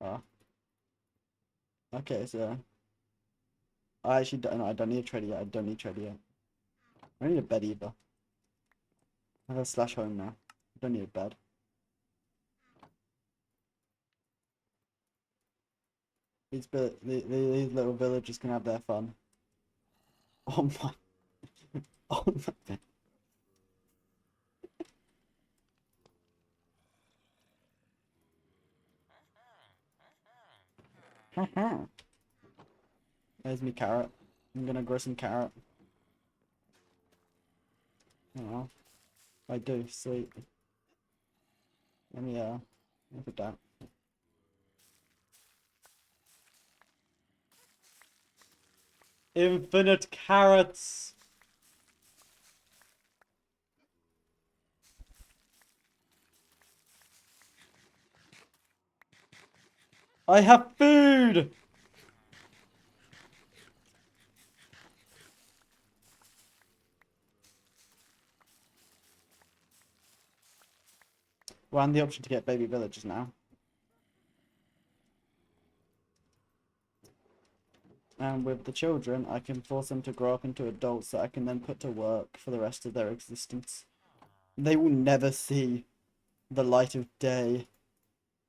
Ah. Okay, so I actually don't. No, I don't need a trader yet. I don't need a trader yet. I don't need a bed either. I have a slash home now. I don't need a bed. These little villagers can have their fun. Oh my! Oh my! There's me carrot. I'm gonna grow some carrot. Oh, I do. Sweet. Let me look at that. Infinite carrots. I have food. Well, and the option to get baby villagers now. And with the children, I can force them to grow up into adults that I can then put to work for the rest of their existence. They will never see the light of day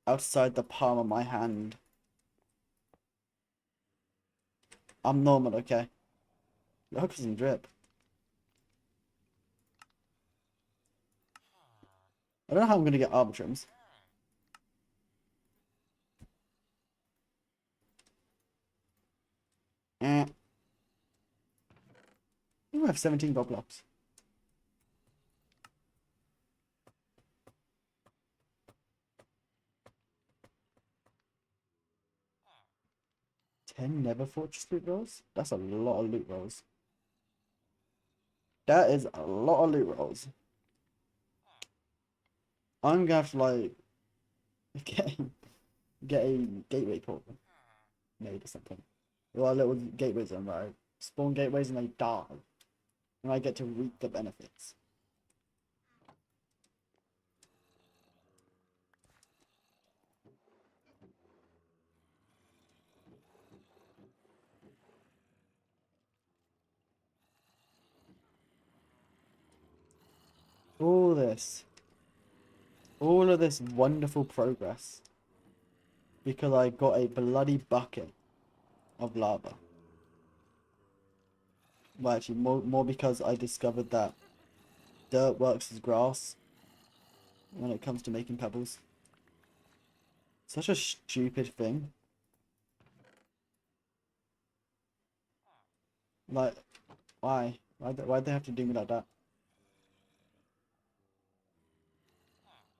outside the palm of my hand. I'm normal, okay? Your hook doesn't drip. I don't know how I'm gonna get arbitrums. Eh. I have 17 gold blocks. Ten Nether Fortress loot rolls? That's a lot of loot rolls. That is a lot of loot rolls. I'm gonna have to like get, get a gateway portal. Maybe something. Or a little gateway zone where I spawn gateways and they die. And I get to reap the benefits. All this. All of this wonderful progress. Because I got a bloody bucket of lava. Well, actually, more because I discovered that dirt works as grass when it comes to making pebbles. Such a stupid thing. Like, why? Why'd they have to do me like that?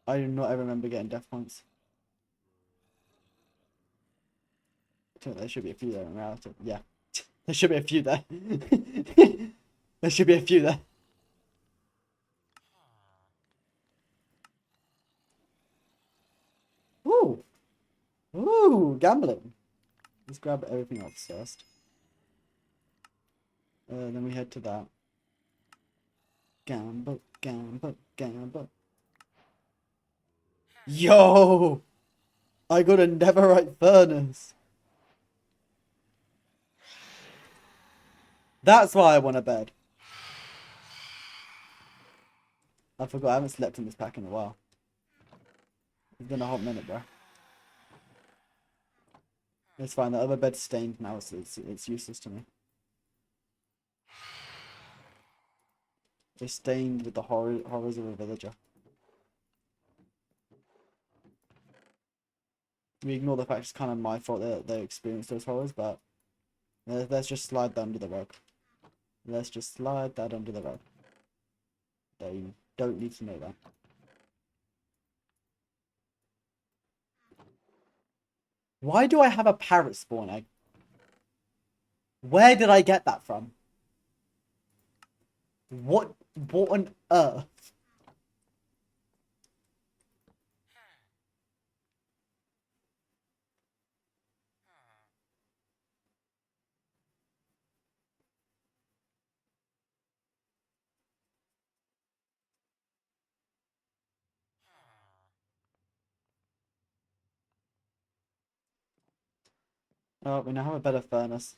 I do not ever remember getting death points. I think there should be a few there in reality. Yeah. There should be a few there. There should be a few there. Ooh. Ooh, gambling. Let's grab everything else first. Then we head to that. Gamble, gamble, gamble. Yo! I got a netherite furnace. That's why I want a bed. I forgot, I haven't slept in this pack in a while. It's been a hot minute, bro. It's fine, the other bed's stained now, so it's useless to me. It's stained with the horrors of a villager. We ignore the fact it's kind of my fault that they experienced those horrors, but let's just slide that under the rug. Let's just slide that under the rug. They don't need to know that. Why do I have a parrot spawn egg? Where did I get that from? What on earth? Oh, we now have a better furnace.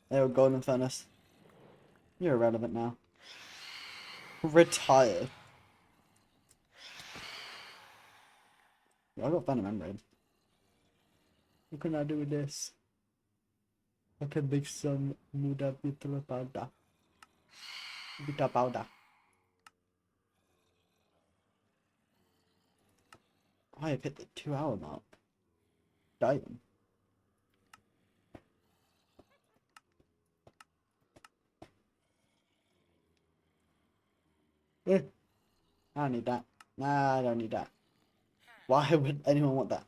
There, a golden furnace. You're irrelevant now. Retired. I got Venom Emerald. What can I do with this? I can make some muda bitter powder. Bitter powder. I have hit the 2-hour mark. Damn. Eh. I don't need that. Nah, I don't need that. Why would anyone want that?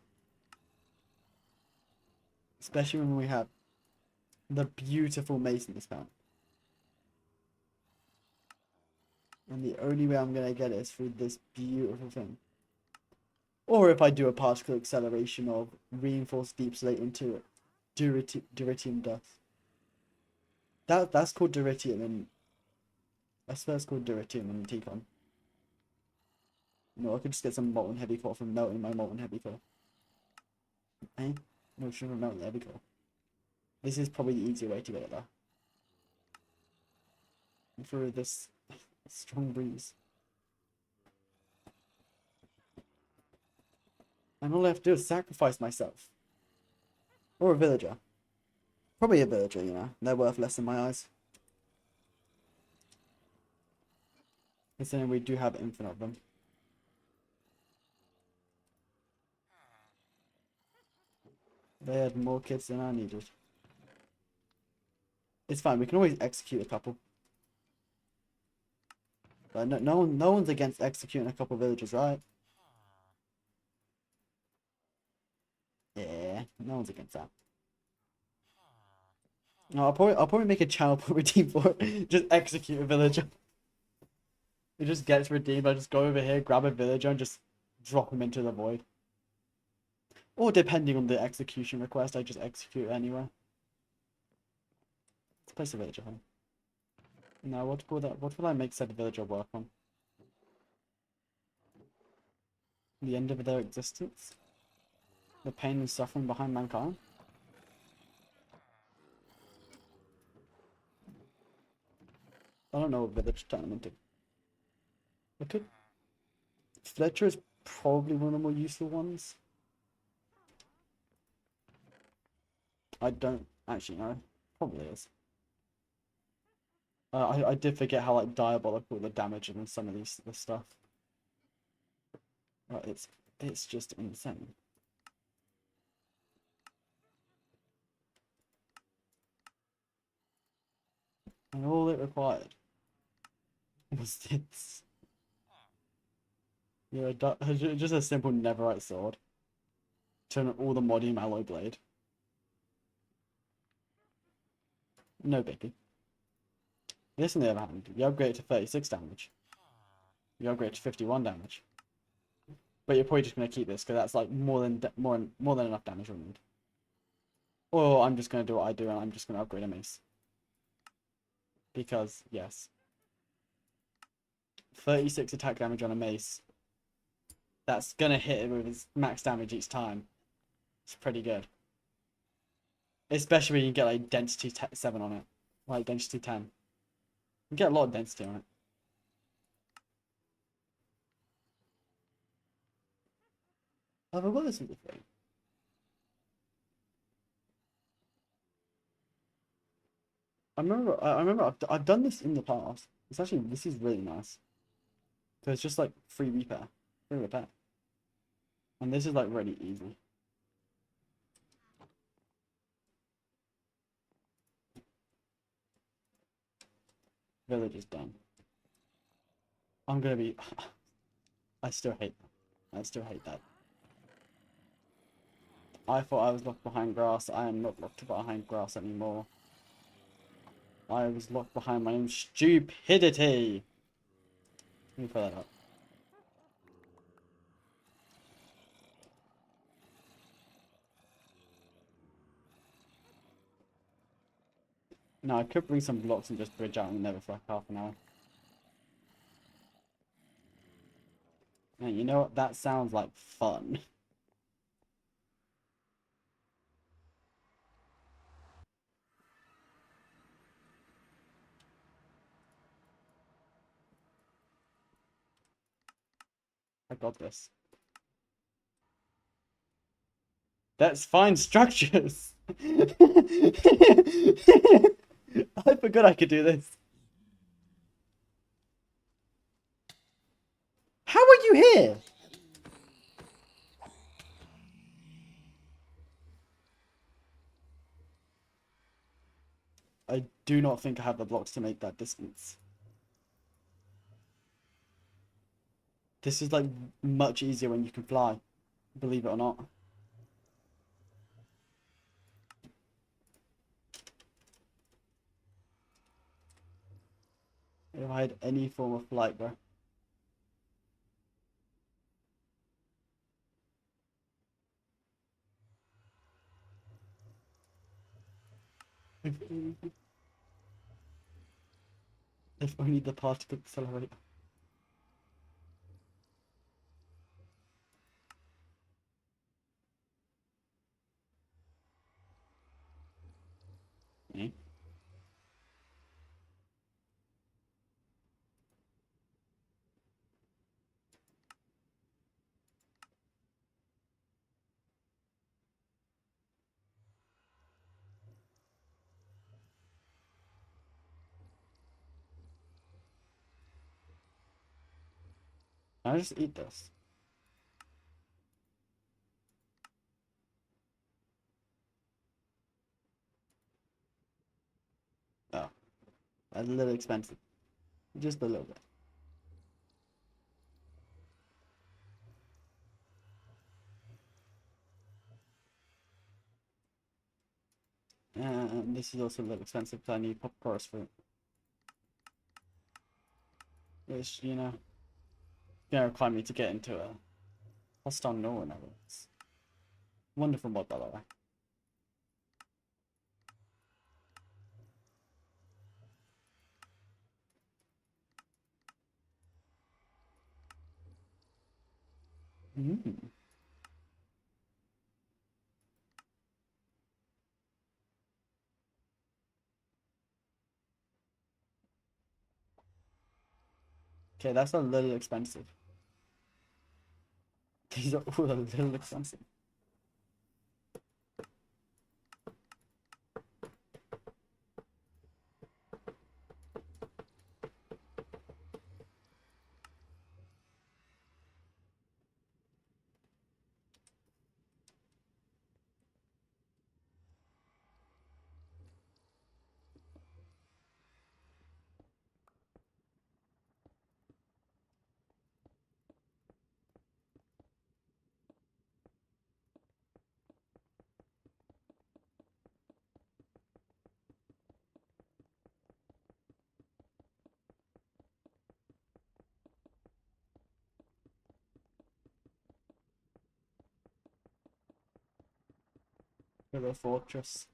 Especially when we have the beautiful mason discount. And the only way I'm gonna get it is through this beautiful thing. Or if I do a particle acceleration of reinforced deep slate into duritium dust. That's called duritium and I swear it's called duritium in Tcon. No, I could just get some molten heavy core from melting my molten heavy core. Eh? No, shouldn't melt the heavy core. This is probably the easier way to get it there. Through this strong breeze. And all I have to do is sacrifice myself. Or a villager. Probably a villager, you know. They're worth less in my eyes. Considering we do have infinite of them. They had more kids than I needed. It's fine, we can always execute a couple. But no one's against executing a couple villagers, right? Yeah, no one's against that. No, I'll probably make a channel for redeem for it. Just execute a villager. It just gets redeemed. I just go over here, grab a villager, and just drop him into the void. Or depending on the execution request, I just execute it anywhere. Let's place a villager home. Now, what will I make said villager work on? The end of their existence? The pain and suffering behind mankind? I don't know what village to turn them into. I could... Fletcher is probably one of the more useful ones. I don't actually know. Probably is. I did forget how like diabolical the damage in some of this stuff. It's just insane. And all it required was this. Yeah, just a simple netherite sword. Turn all the modium alloy blade. No biggie. This, on the other hand, you upgrade it to 36 damage. You upgrade it to 51 damage. But you're probably just going to keep this, because that's like more than enough damage we need. Or I'm just going to do what I do, and I'm just going to upgrade a mace. Because, yes. 36 attack damage on a mace. That's going to hit it with its max damage each time. It's pretty good. Especially when you get like density 7 on it. Like density 10. You get a lot of density on it. Have I got this other thing? I remember I've done this in the past. This is really nice. So it's just like free repair. And this is like really easy. Village is done. I'm gonna be. I still hate that. I still hate that. I thought I was locked behind grass. I am not locked behind grass anymore. I was locked behind my own stupidity. Let me fill that up. No, I could bring some blocks and just bridge out and never for like half an hour. And you know what? That sounds like fun. I got this. Let's find structures. I forgot I could do this. How are you here? I do not think I have the blocks to make that distance. This is like much easier when you can fly, believe it or not. If I had any form of flight, bro. If only the particle accelerator. Yeah. I just eat this. Oh, that's a little expensive. Just a little bit. And this is also a little expensive because I need pop chorus fruit. Which, you know, gonna require me to get into a hostile no in other words. Wonderful mod, by the way. Mm. Okay, that's a little expensive. These are all a little expensive. To the fortress.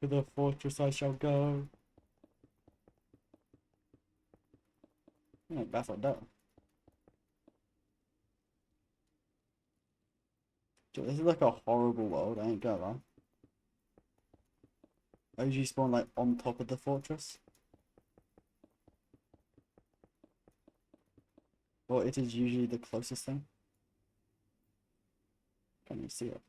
To the fortress I shall go. Yeah, that's what that. Dude, this is like a horrible world, I ain't gonna lie. I usually spawn like on top of the fortress. Or it is usually the closest thing. Can't even see it.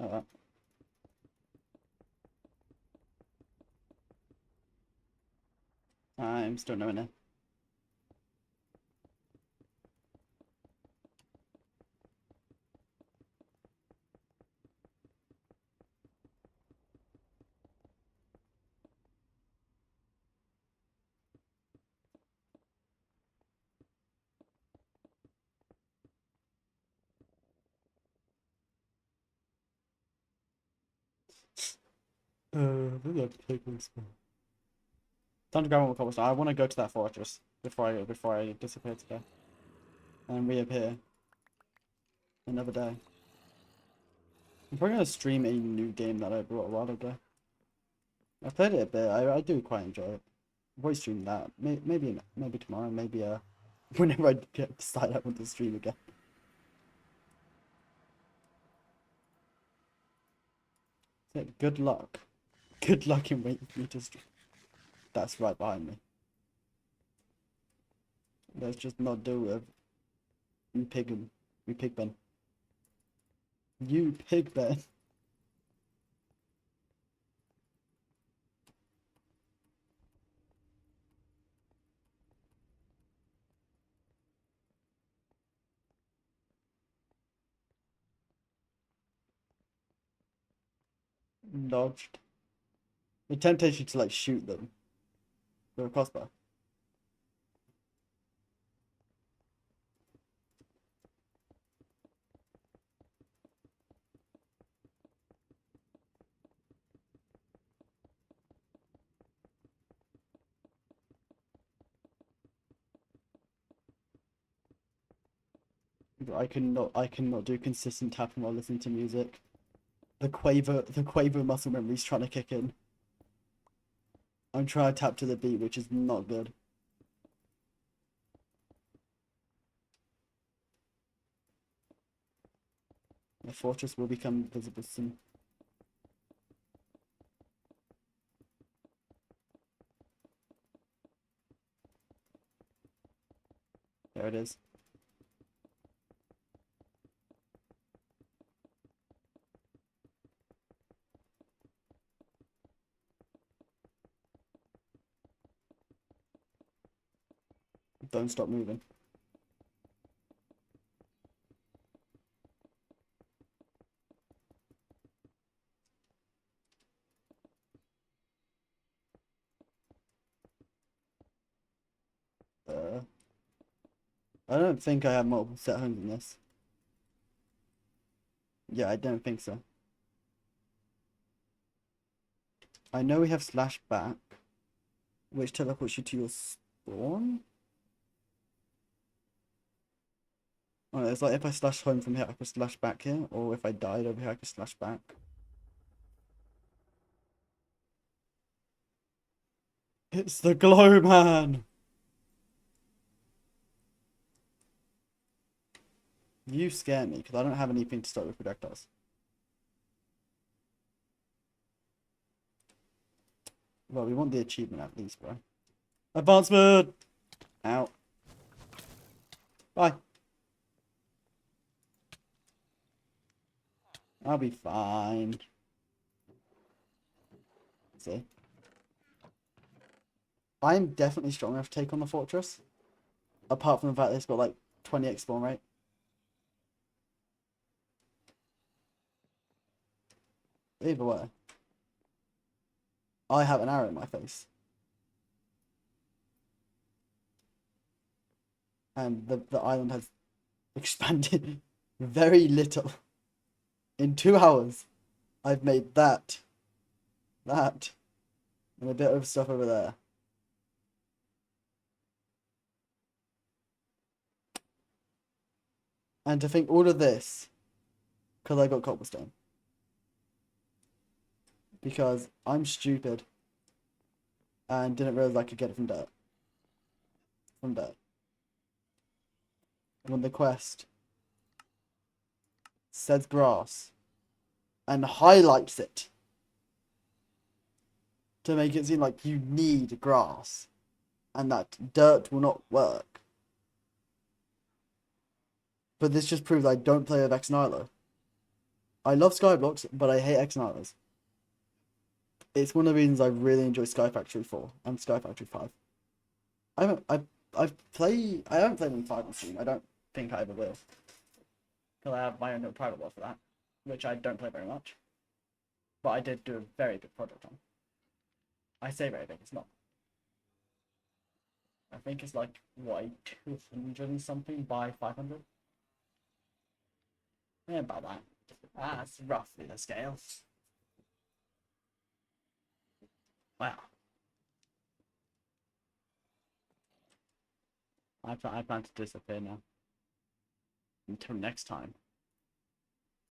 Alright. I'm still knowing it. Maybe I have to take one spawn. Time to grab one more cobblestone. I want to go to that fortress before I disappear today. And reappear another day. I'm probably gonna stream a new game that I bought a while ago. I played it a bit. I do quite enjoy it. I'll probably stream that. Maybe tomorrow. Maybe whenever I decide I want to stream again. So, good luck. Good luck in waiting for me to stream. That's right behind me. Let's just not do it. You pig him. You pig Ben. You pig Ben. Dodged. The temptation to like shoot them with a crossbow. I cannot do consistent tapping while listening to music. The quaver muscle memory's trying to kick in. I'm trying to tap to the beat, which is not good. The fortress will become visible soon. There it is. Don't stop moving. I don't think I have multiple set homes in this. Yeah, I don't think so. I know we have slash back, which teleports you to your spawn. Oh, it's like if I slash home from here, I could slash back here, or if I died over here, I could slash back. It's the glow man! You scare me, because I don't have anything to start with projectiles. Well, we want the achievement at least, bro. Advancement! Out. Bye. I'll be fine. See? I'm definitely strong enough to take on the fortress. Apart from the fact that it's got like 20x spawn rate. Either way. I have an arrow in my face. And the island has expanded very little. In 2 hours, I've made that that, and a bit of stuff over there. And to think all of this, because I got cobblestone. Because I'm stupid. And didn't realize I could get it from dirt. From dirt. And when the quest says grass and highlights it to make it seem like you need grass and that dirt will not work. But this just proves I don't play with X-Nihilo. I love Skyblocks, but I hate X-Nihilos. It's one of the reasons I really enjoy Sky Factory 4 and Sky Factory 5. I haven't played them 5 on Steam. I don't think I ever will. Because I have my own little private world for that, which I don't play very much. But I did do a very big project on. I say very big, it's not. I think it's like, what, 200 and something by 500? Yeah, about that. That's roughly the scale. Wow. I plan to disappear now. Until next time.